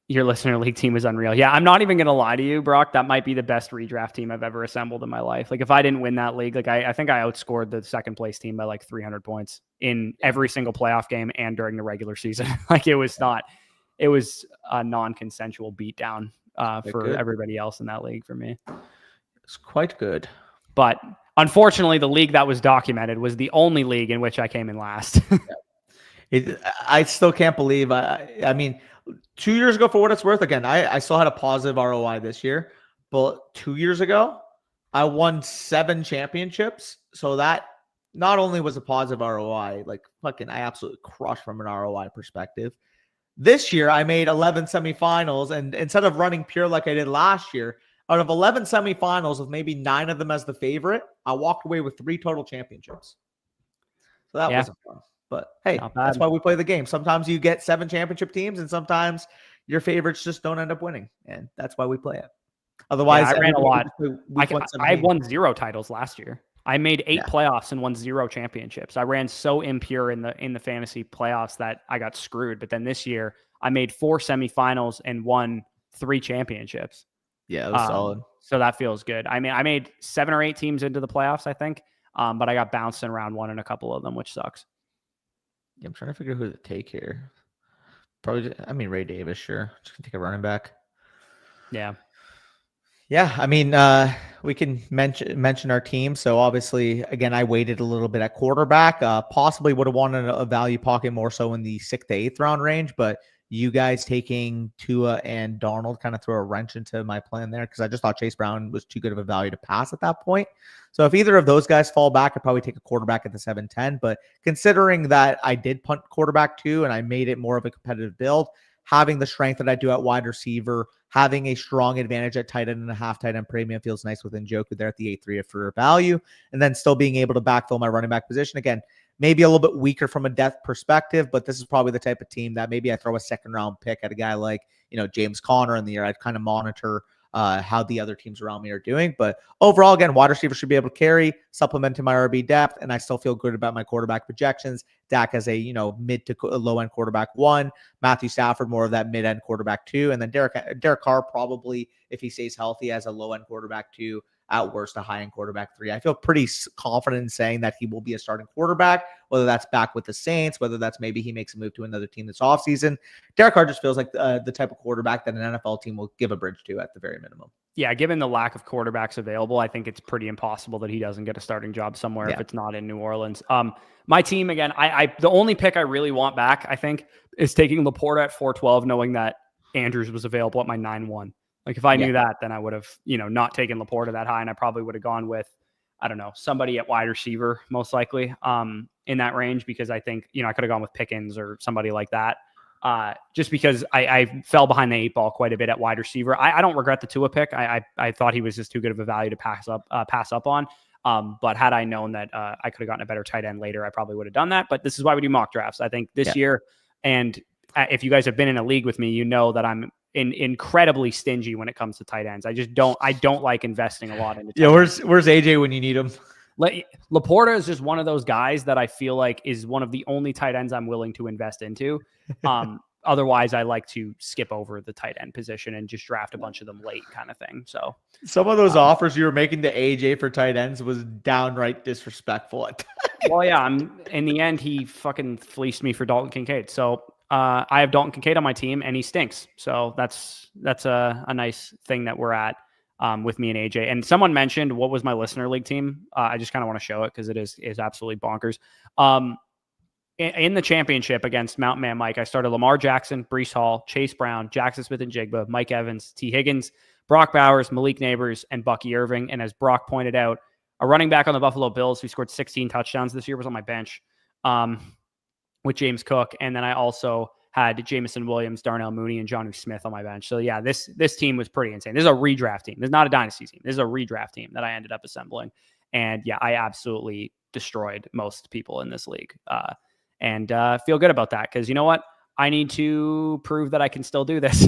Your listener league team is unreal. Yeah, I'm not even going to lie to you, Brock. That might be the best redraft team I've ever assembled in my life. Like, if I didn't win that league, like I think I outscored the 2nd place team by like 300 points in every single playoff game and during the regular season. Like, it was a non-consensual beatdown for everybody else in that league for me. It's quite good. But unfortunately, the league that was documented was the only league in which I came in last. I still can't believe. I mean, 2 years ago, for what it's worth, again, I still had a positive ROI this year. But 2 years ago, I won 7 championships. So that not only was a positive ROI, like fucking, I absolutely crushed from an ROI perspective. This year, I made 11 semifinals. And instead of running pure like I did last year, out of 11 semifinals with maybe 9 of them as the favorite, I walked away with 3 total championships. So that wasn't fun. But hey, that's why we play the game. Sometimes you get 7 championship teams, and sometimes your favorites just don't end up winning. And that's why we play it. Otherwise, I ran a lot. I won 0 titles last year. I made 8 playoffs and won 0 championships. I ran so impure in the fantasy playoffs that I got screwed. But then this year, I made 4 semifinals and won 3 championships. Yeah, that was solid. So that feels good. I mean, I made 7 or 8 teams into the playoffs, I think. But I got bounced in round 1 in a couple of them, which sucks. Yeah, I'm trying to figure out who to take here. Probably, I mean, Ray Davis, sure. Just gonna take a running back. Yeah. Yeah, I mean, we can mention our team. So obviously, again, I waited a little bit at quarterback. Possibly would have wanted a value pocket more so in the 6th to 8th round range, but you guys taking Tua and Darnold kind of throw a wrench into my plan there because I just thought Chase Brown was too good of a value to pass at that point. So if either of those guys fall back, I'd probably take a quarterback at the 7-10. But considering that I did punt quarterback too, and I made it more of a competitive build, having the strength that I do at wide receiver, having a strong advantage at tight end and a half tight end premium feels nice with Njoku there at the 8-3 for value, and then still being able to backfill my running back position. Again, maybe a little bit weaker from a depth perspective, but this is probably the type of team that maybe I throw a 2nd round pick at a guy like, James Conner in the year. I'd kind of monitor how the other teams around me are doing. But overall, again, wide receiver should be able to carry, supplement to my RB depth, and I still feel good about my quarterback projections. Dak as a mid to low end quarterback 1, Matthew Stafford more of that mid end quarterback 2, and then Derek Carr probably, if he stays healthy, as a low end quarterback 2. At worst, a high-end quarterback 3. I feel pretty confident in saying that he will be a starting quarterback, whether that's back with the Saints, whether that's maybe he makes a move to another team this offseason. Derek Carr just feels like the type of quarterback that an NFL team will give a bridge to at the very minimum. Yeah, given the lack of quarterbacks available, I think it's pretty impossible that he doesn't get a starting job somewhere if it's not in New Orleans. My team, again, I the only pick I really want back, I think, is taking Laporta at 412, knowing that Andrews was available at my 9-1. Like if I knew that, then I would have, not taken Laporta that high, and I probably would have gone with, I don't know, somebody at wide receiver, most likely, in that range, because I think, I could have gone with Pickens or somebody like that. Just because I fell behind the 8 ball quite a bit at wide receiver. I don't regret the Tua pick. I thought he was just too good of a value to pass up on. But had I known that I could have gotten a better tight end later, I probably would have done that. But this is why we do mock drafts. I think this year, and if you guys have been in a league with me, you know that I'm incredibly stingy when it comes to tight ends. I don't like investing a lot into tight ends. Where's AJ when you need him? Laporta is just one of those guys that I feel like is one of the only tight ends I'm willing to invest into. Otherwise, I like to skip over the tight end position and just draft a bunch of them late kind of thing. So some of those offers you were making to AJ for tight ends was downright disrespectful. Well, yeah, in the end, he fucking fleeced me for Dalton Kincaid. So I have Dalton Kincaid on my team, and he stinks. So that's a nice thing that we're at with me and AJ. And someone mentioned what was my listener league team. I just kind of want to show it because it is absolutely bonkers. In the championship against Mountain Man Mike, I started Lamar Jackson, Breece Hall, Chase Brown, Jackson Smith and Jigba, Mike Evans, T. Higgins, Brock Bowers, Malik Neighbors, and Bucky Irving. And as Brock pointed out, a running back on the Buffalo Bills who scored 16 touchdowns this year was on my bench with James Cook. And then I also had Jameson Williams, Darnell Mooney, and Jonnu Smith on my bench. So yeah, this team was pretty insane. This is a redraft team. This is not a dynasty team. This is a redraft team that I ended up assembling. And yeah, I absolutely destroyed most people in this league. And feel good about that because you know what? I need to prove that I can still do this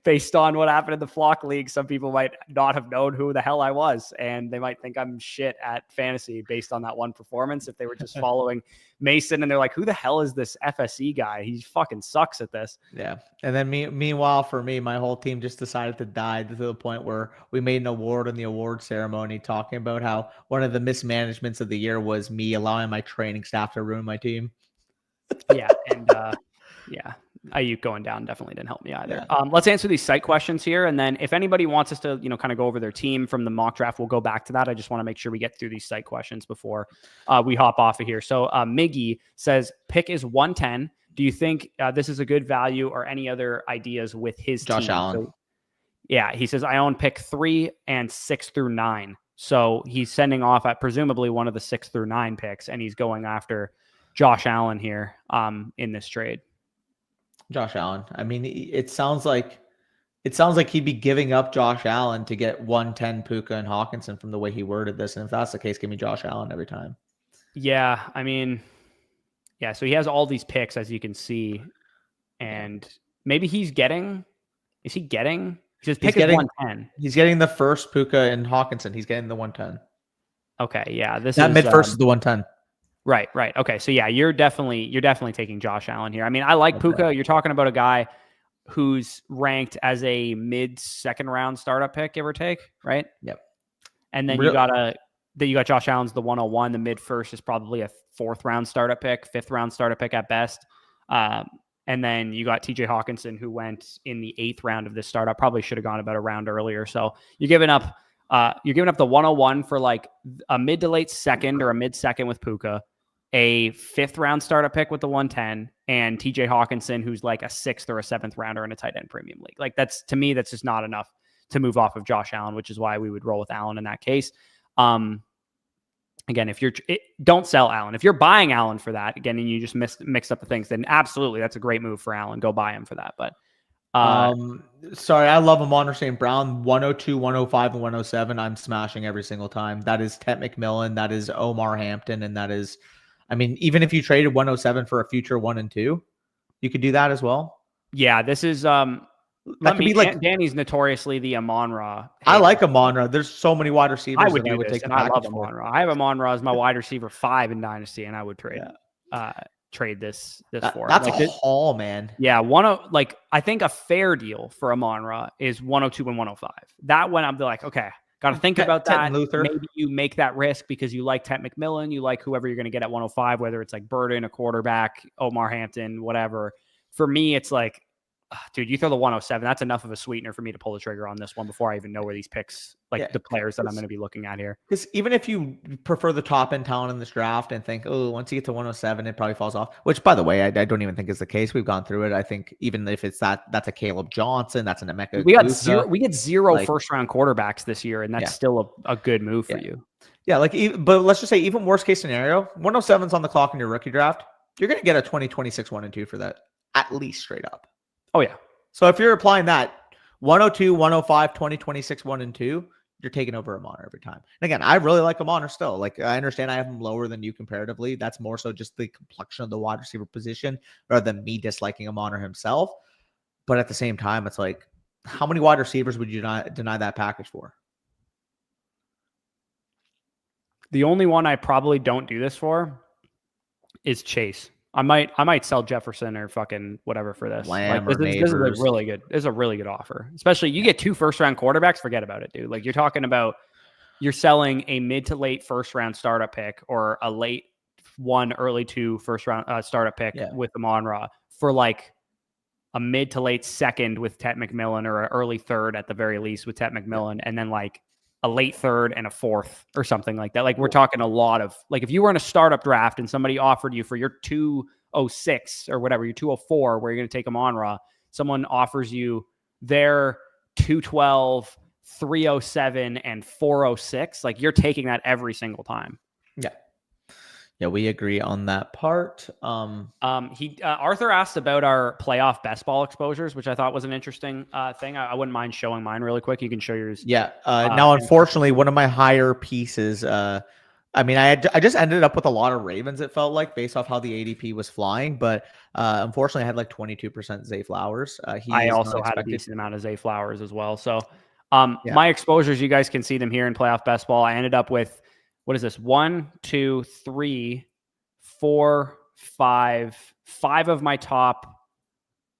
based on what happened in the Flock League. Some people might not have known who the hell I was, and they might think I'm shit at fantasy based on that one performance. If they were just following Mason and they're like, who the hell is this FSE guy? He fucking sucks at this. Yeah. And then meanwhile, for me, my whole team just decided to die to the point where we made an award in the award ceremony talking about how one of the mismanagements of the year was me allowing my training staff to ruin my team. Yeah. And yeah, Ayuk going down definitely didn't help me either. Yeah. Let's answer these site questions here. And then if anybody wants us to, kind of go over their team from the mock draft, we'll go back to that. I just want to make sure we get through these site questions before we hop off of here. So Miggy says, pick is 110. Do you think this is a good value or any other ideas with his Josh team? Allen. So, yeah, he says, I own pick 3 and 6 through 9. So he's sending off at presumably one of the 6 through 9 picks, and he's going after Josh Allen here in this trade. Josh Allen. I mean, it sounds like he'd be giving up Josh Allen to get 110 Puka and Hawkinson from the way he worded this. And if that's the case, give me Josh Allen every time. Yeah, I mean, yeah. So he has all these picks, as you can see, and maybe he's getting. Is he getting? His pick is 110. He's getting the first Puka and Hawkinson. He's getting the 110. Okay, yeah. This that is mid first is the 110. Right. Okay. So yeah, you're definitely taking Josh Allen here. I mean, I like Puka. You're talking about a guy who's ranked as a mid-second round startup pick, give or take, right? Yep. And then you got that you got Josh Allen's the 101. The mid first is probably a 4th round startup pick, 5th round startup pick at best. And then you got TJ Hawkinson, who went in the 8th round of this startup. Probably should have gone about a round earlier. So you're giving up the 101 for like a mid to late second or a mid second with Puka, a 5th round startup pick with the 110, and TJ Hawkinson, who's like a 6th or a 7th rounder in a tight end premium league. Like to me, that's just not enough to move off of Josh Allen, which is why we would roll with Allen in that case. Again, don't sell Allen. If you're buying Allen for that, again, and you just mix up the things, then absolutely, that's a great move for Allen. Go buy him for that. But sorry, I love Amon St. Brown, 102, 105, and 107. I'm smashing every single time. That is Ted McMillan. That is Omar Hampton. And that is, I mean, even if you traded 107 for a future 1 and 2, you could do that as well. Yeah, this is, Danny's notoriously the Amon-Ra. I like Amon-Ra. There's so many wide receivers. I would do this, and I love Amon-Ra. I have Amon-Ra as my wide receiver 5 in Dynasty, and I would trade this for. That's like a haul, man. Yeah, I think a fair deal for Amon-Ra is 102 and 105. That one, I'm like, okay, got to think about that. Maybe you make that risk because you like Ted McMillan, you like whoever you're going to get at 105, whether it's like Burden, a quarterback, Omar Hampton, whatever. For me, it's like, dude, you throw the 107. That's enough of a sweetener for me to pull the trigger on this one before I even know where these picks, the players that I'm going to be looking at here. Because even if you prefer the top end talent in this draft and think, oh, once you get to 107, it probably falls off. Which, by the way, I don't even think is the case. We've gone through it. I think even if it's that's a Caleb Johnson, that's an Emeka. We get zero first round quarterbacks this year, and that's still a good move for you. Yeah, but let's just say even worst case scenario, 107's on the clock in your rookie draft. You're going to get a 2026 1 and 2 for that, at least straight up. Oh, yeah. So if you're applying that 102, 105, 2026, 1 and 2, you're taking over Amon every time. And again, I really like Amon still. Like, I understand I have him lower than you comparatively. That's more so just the complexion of the wide receiver position rather than me disliking Amon himself. But at the same time, it's like, how many wide receivers would you not deny that package for? The only one I probably don't do this for is Chase. I might sell Jefferson or fucking whatever for this. This is a really good offer. Especially you get 2 first round quarterbacks, forget about it, dude. Like you're talking about you're selling a mid to late first round startup pick or a late 1, early 2 first round startup pick with Amon-Ra for like a mid to late second with Ted McMillan or an early 3rd at the very least with Ted McMillan, and then like a late 3rd and a 4th or something like that. Like we're talking a lot of, like if you were in a startup draft and somebody offered you for your 206 or whatever, your 204, where you're going to take Amon-Ra, someone offers you their 212, 307, and 406. Like you're taking that every single time. Yeah, we agree on that part. Arthur asked about our playoff best ball exposures, which I thought was an interesting thing. I wouldn't mind showing mine really quick. You can show yours. Yeah. Now, unfortunately, one of my higher pieces. I just ended up with a lot of Ravens. It felt like based off how the ADP was flying, but unfortunately, I had like 22% Zay Flowers. I also had a decent amount of Zay Flowers as well. So, my exposures, you guys can see them here in playoff best ball. I ended up with. What is this? 1, 2, 3, 4, 5. 5 of my top,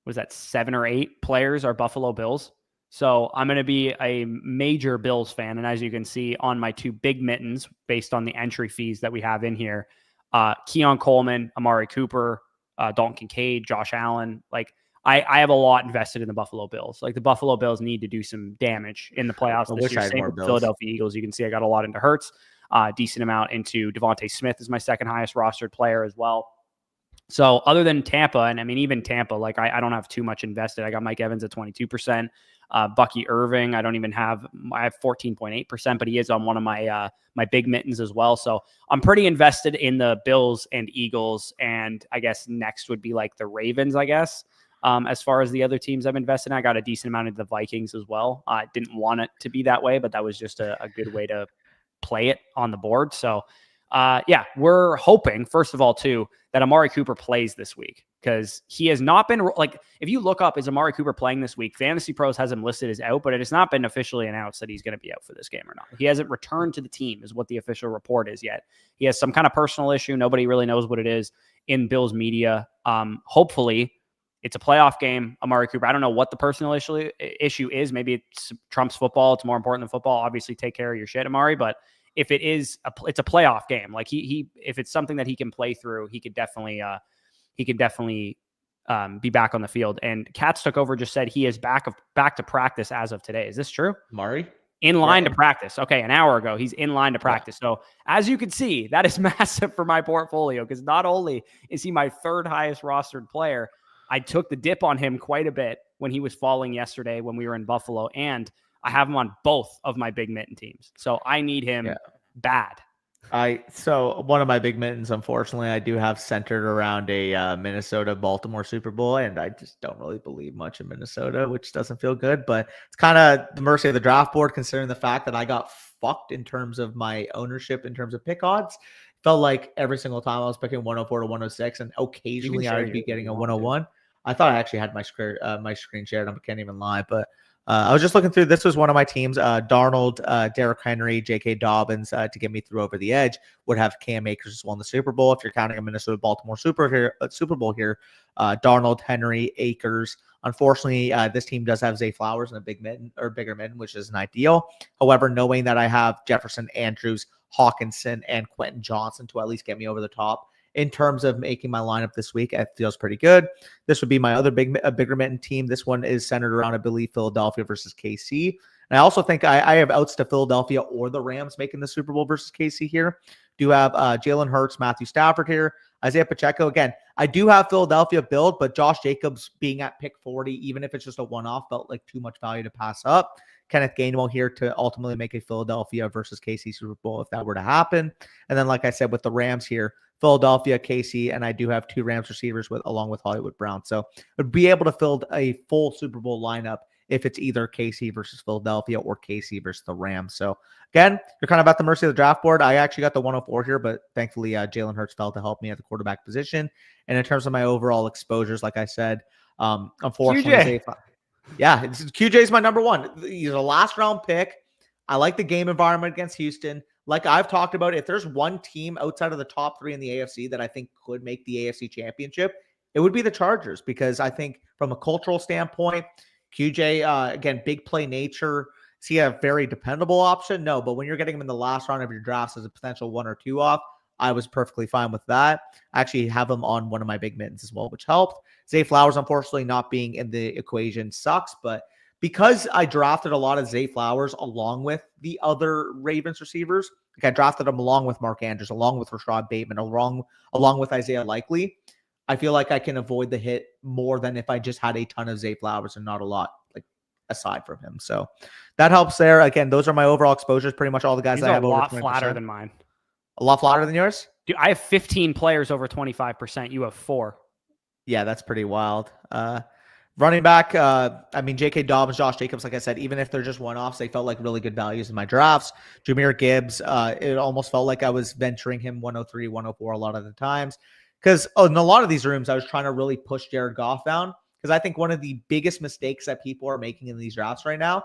what is that, 7 or 8 players are Buffalo Bills. So I'm going to be a major Bills fan. And as you can see on my 2 big mittens, based on the entry fees that we have in here, Keon Coleman, Amari Cooper, Dalton Kincaid, Josh Allen. Like I have a lot invested in the Buffalo Bills. Like the Buffalo Bills need to do some damage in the playoffs this year. Same with the Philadelphia Eagles. You can see I got a lot into Hurts. Decent amount into Devontae Smith is my second highest rostered player as well. So other than Tampa, and I mean, even Tampa, like I don't have too much invested. I got Mike Evans at 22%. Bucky Irving, I have 14.8%, but he is on one of my my big mittens as well. So I'm pretty invested in the Bills and Eagles. And I guess next would be like the Ravens, I guess. As far as the other teams I've invested in, I got a decent amount of the Vikings as well. I didn't want it to be that way, but that was just a good way to play it on the board. So we're hoping, first of all, too, that Amari Cooper plays this week because he has not been like, if you look up, is Amari Cooper playing this week? Fantasy Pros has him listed as out, but it has not been officially announced that he's going to be out for this game or not. He hasn't returned to the team is what the official report is yet. He has some kind of personal issue. Nobody really knows what it is in Bills media. Hopefully it's a playoff game. Amari Cooper, I don't know what the personal issue is. Maybe it's Trump's football. It's more important than football. Obviously take care of your shit, Amari, but if it's a playoff game, like if it's something that he can play through, he could definitely be back on the field. And Katz took over, just said he is back to practice as of today. Is this true? Murray? In line to practice. Okay, an hour ago, he's in line to practice. So as you can see, that is massive for my portfolio, because not only is he my third highest rostered player, I took the dip on him quite a bit when he was falling yesterday when we were in Buffalo, and I have him on both of my big mitten teams. So I need him bad. So one of my big mittens, unfortunately, I do have centered around a Minnesota-Baltimore Super Bowl, and I just don't really believe much in Minnesota, which doesn't feel good. But it's kind of the mercy of the draft board, considering the fact that I got fucked in terms of my ownership, in terms of pick odds. Felt like every single time I was picking 104 to 106, and occasionally I would be getting a 101. I thought I actually had my screen shared. I can't even lie, but I was just looking through. This was one of my teams. Darnold, Derrick Henry, J.K. Dobbins to get me through over the edge. Would have Cam Akers as well in the Super Bowl. If you're counting a Minnesota-Baltimore Super Bowl here, Darnold, Henry, Akers. Unfortunately, this team does have Zay Flowers in a bigger mitten, which isn't ideal. However, knowing that I have Jefferson, Andrews, Hawkinson, and Quentin Johnson to at least get me over the top in terms of making my lineup this week, it feels pretty good. This would be my other bigger mitten team. This one is centered around, I believe, Philadelphia versus KC. And I also think I have outs to Philadelphia or the Rams making the Super Bowl versus KC here. Do have Jalen Hurts, Matthew Stafford here, Isaiah Pacheco. Again, I do have Philadelphia build, but Josh Jacobs being at pick 40, even if it's just a one-off, felt like too much value to pass up. Kenneth Gainwell here to ultimately make a Philadelphia versus KC Super Bowl if that were to happen. And then, like I said, with the Rams here, Philadelphia, KC, and I do have 2 Rams receivers along with Hollywood Brown. So I'd be able to field a full Super Bowl lineup if it's either KC versus Philadelphia or KC versus the Rams. So again, you're kind of at the mercy of the draft board. I actually got the 104 here, but thankfully Jalen Hurts fell to help me at the quarterback position. And in terms of my overall exposures, like I said, unfortunately, QJ is my number one. He's a last round pick. I like the game environment against Houston. Like I've talked about, if there's one team outside of the top 3 in the AFC that I think could make the AFC Championship, it would be the Chargers, because I think from a cultural standpoint, QJ, again, big play nature. Is he a very dependable option? No, but when you're getting him in the last round of your drafts as a potential 1 or 2 off, I was perfectly fine with that. I actually have him on one of my big mittens as well, which helped. Zay Flowers, unfortunately, not being in the equation sucks, but because I drafted a lot of Zay Flowers along with the other Ravens receivers, like I drafted them along with Mark Andrews, along with Rashad Bateman, along with Isaiah Likely, I feel like I can avoid the hit more than if I just had a ton of Zay Flowers and not a lot like aside from him. So that helps there. Again, those are my overall exposures. Pretty much all the guys that I have over 20%. A lot flatter than mine. A lot flatter than yours? Dude, I have 15 players over 25%. You have 4. Yeah, that's pretty wild. Running back, J.K. Dobbins, Josh Jacobs, like I said, even if they're just one-offs, they felt like really good values in my drafts. Jahmyr Gibbs, it almost felt like I was venturing him 103, 104 a lot of the times. Because in a lot of these rooms, I was trying to really push Jared Goff down. Because I think one of the biggest mistakes that people are making in these drafts right now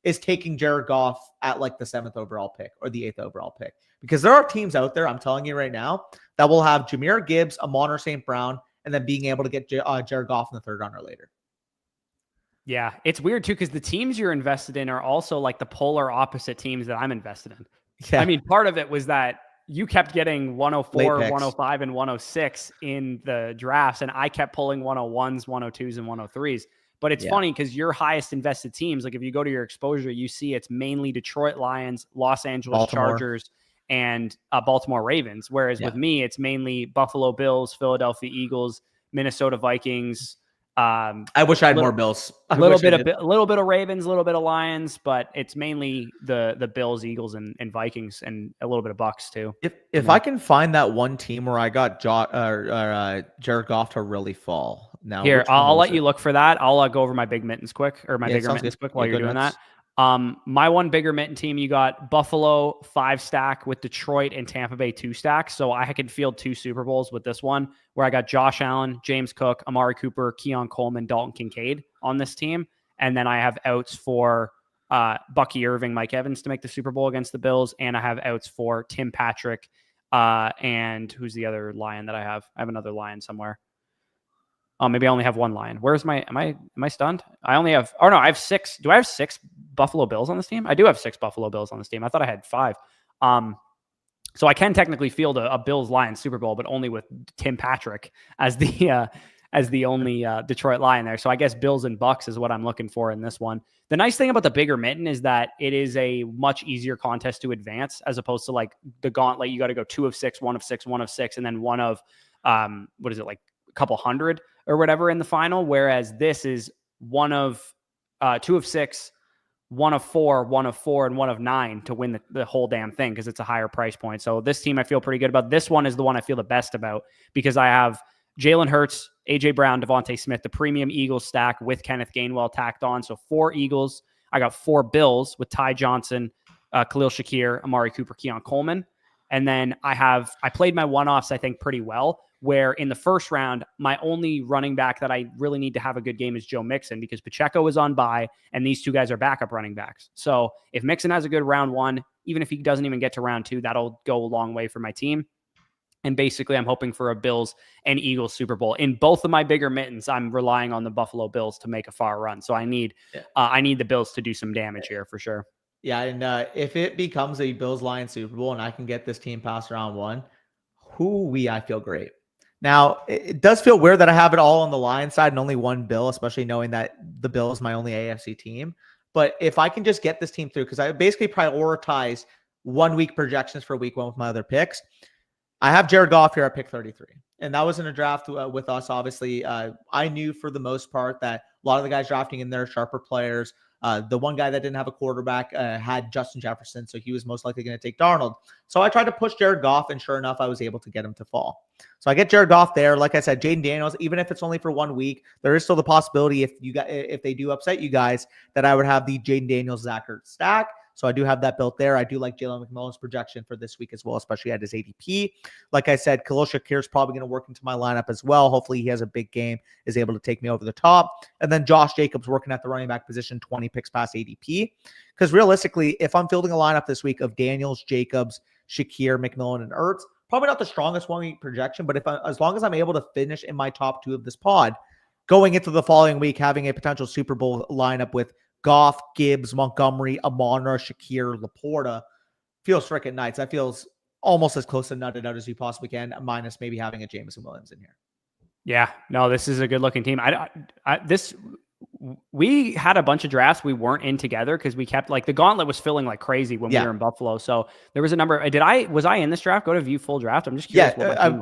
is taking Jared Goff at like the 7th overall pick or the 8th overall pick. Because there are teams out there, I'm telling you right now, that will have Jahmyr Gibbs, Amon St. Brown, and then being able to get Jared Goff in the 3rd round or later. Yeah, it's weird too, because the teams you're invested in are also like the polar opposite teams that I'm invested in. Yeah. I mean, part of it was that you kept getting 104, 105, and 106 in the drafts, and I kept pulling 101s, 102s, and 103s. But it's funny because your highest invested teams, like if you go to your exposure, you see it's mainly Detroit Lions, Los Angeles Chargers, and Baltimore Ravens. Whereas with me, it's mainly Buffalo Bills, Philadelphia Eagles, Minnesota Vikings. I wish I had more Bills. A little bit of Ravens, a little bit of Lions, but it's mainly the Bills, Eagles, and Vikings, and a little bit of Bucks too. If I can find that one team where I got Jared Goff to really fall. Now here, I'll let you look for that. I'll go over my big mittens quick, or my bigger mittens quick while you're doing that. My one bigger mitten team, you got Buffalo 5-stack with Detroit and Tampa Bay 2-stack. So I could field 2 Super Bowls with this one, where I got Josh Allen, James Cook, Amari Cooper, Keon Coleman, Dalton Kincaid on this team. And then I have outs for Bucky Irving, Mike Evans to make the Super Bowl against the Bills. And I have outs for Tim Patrick. And who's the other Lion that I have? I have another Lion somewhere. Oh, maybe I only have 1 Lion. Where's my, am I stunned? I only have, I have 6. Do I have 6 Buffalo Bills on this team? I do have 6 Buffalo Bills on this team. I thought I had 5. So I can technically field a Bills Lions Super Bowl, but only with Tim Patrick as the only Detroit Lion there. So I guess Bills and Bucks is what I'm looking for in this one. The nice thing about the bigger mitten is that it is a much easier contest to advance as opposed to like the gauntlet. You got to go 2 of 6, 1 of 6, 1 of 6, and then one of what is it, like a couple hundred or whatever in the final. Whereas this is 1 of 2 of 6, 1 of 4, 1 of 4, and 1 of 9 to win the whole damn thing because it's a higher price point. So this team I feel pretty good about. This one is the one I feel the best about because I have Jalen Hurts, AJ Brown, Devontae Smith, the premium Eagles stack with Kenneth Gainwell tacked on. So 4 Eagles. I got 4 Bills with Ty Johnson, Khalil Shakir, Amari Cooper, Keon Coleman. And then I played my one-offs, I think, pretty well, where in the first round, my only running back that I really need to have a good game is Joe Mixon because Pacheco is on bye and these 2 guys are backup running backs. So if Mixon has a good round 1, even if he doesn't even get to round 2, that'll go a long way for my team. And basically, I'm hoping for a Bills and Eagles Super Bowl. In both of my bigger mittens, I'm relying on the Buffalo Bills to make a far run. So I need the Bills to do some damage here for sure. Yeah, and if it becomes a Bills-Lions Super Bowl and I can get this team past round 1, I feel great. Now, it does feel weird that I have it all on the Lions side and only one Bill, especially knowing that the Bill is my only AFC team. But if I can just get this team through, because I basically prioritize 1 week projections for week 1 with my other picks. I have Jared Goff here at pick 33. And that was in a draft with us, obviously. I knew for the most part that a lot of the guys drafting in there, sharper players. The one guy that didn't have a quarterback had Justin Jefferson, so he was most likely going to take Darnold. So I tried to push Jared Goff, and sure enough, I was able to get him to fall. So I get Jared Goff there. Like I said, Jaden Daniels, even if it's only for 1 week, there is still the possibility if they do upset you guys that I would have the Jaden Daniels Zach Ertz stack. So I do have that built there. I do like Jalen McMillan's projection for this week as well, especially at his ADP. Like I said, Khalil Shakir is probably going to work into my lineup as well. Hopefully he has a big game, is able to take me over the top. And then Josh Jacobs working at the running back position, 20 picks past ADP. Because realistically, if I'm fielding a lineup this week of Daniels, Jacobs, Shakir, McMillan, and Ertz, probably not the strongest 1 week projection, but as long as I'm able to finish in my top 2 of this pod, going into the following week, having a potential Super Bowl lineup with Goff, Gibbs, Montgomery, Amon-Ra, Shakir, Laporta feels freaking nice. That feels almost as close to nutted out as you possibly can, minus maybe having a Jameson Williams in here. Yeah, no, this is a good looking team. We had a bunch of drafts we weren't in together because we kept like the gauntlet was filling like crazy when we were in Buffalo. So there was a number. Was I in this draft? Go to view full draft. I'm just curious.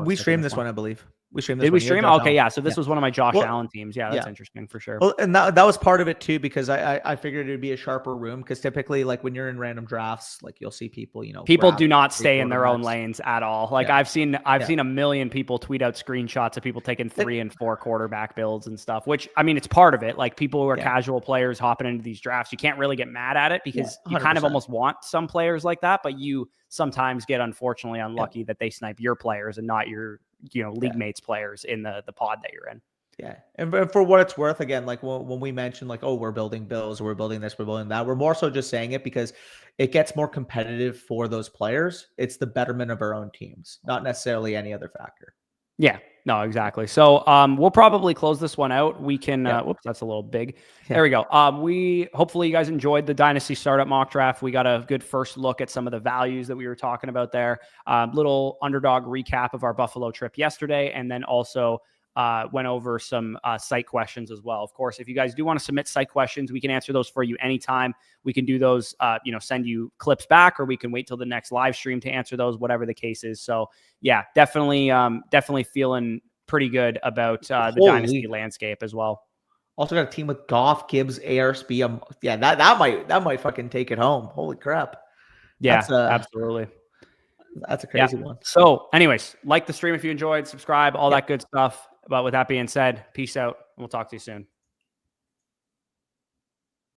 We streamed this one, I believe. We streamed this. Did one. We stream? Okay, yeah. So this was one of my Josh Allen teams. Yeah, that's interesting for sure. Well, and that was part of it too, because I figured it'd be a sharper room because typically, like when you're in random drafts, like you'll see people, people do not stay in their own lanes at all. Like I've seen a million people tweet out screenshots of people taking 3 and 4 quarterback builds and stuff. Which I mean, it's part of it. Like people who are casual players hopping into these drafts, you can't really get mad at it because you kind of almost want some players like that, but you sometimes get unfortunately unlucky that they snipe your players and not your league mates players in the pod that you're in. Yeah. And for what it's worth, again, like when we mention like, oh, we're building Bills, we're building this, we're building that, we're more so just saying it because it gets more competitive for those players. It's the betterment of our own teams, not necessarily any other factor. Yeah, no, exactly. So we'll probably close this one out. We can, whoops, that's a little big. Yeah. There we go. Hopefully you guys enjoyed the Dynasty Startup Mock Draft. We got a good first look at some of the values that we were talking about there. Little underdog recap of our Buffalo trip yesterday. And then also went over some site questions as well. Of course, if you guys do want to submit site questions, we can answer those for you anytime. We can do those, send you clips back, or we can wait till the next live stream to answer those, whatever the case is. So yeah, definitely feeling pretty good about the Dynasty landscape as well. Also got a team with Goff, Gibbs, ARSB. That might fucking take it home. Holy crap. Yeah, absolutely. That's a crazy one. So anyways, like the stream if you enjoyed, subscribe, all that good stuff. But with that being said, peace out. We'll talk to you soon.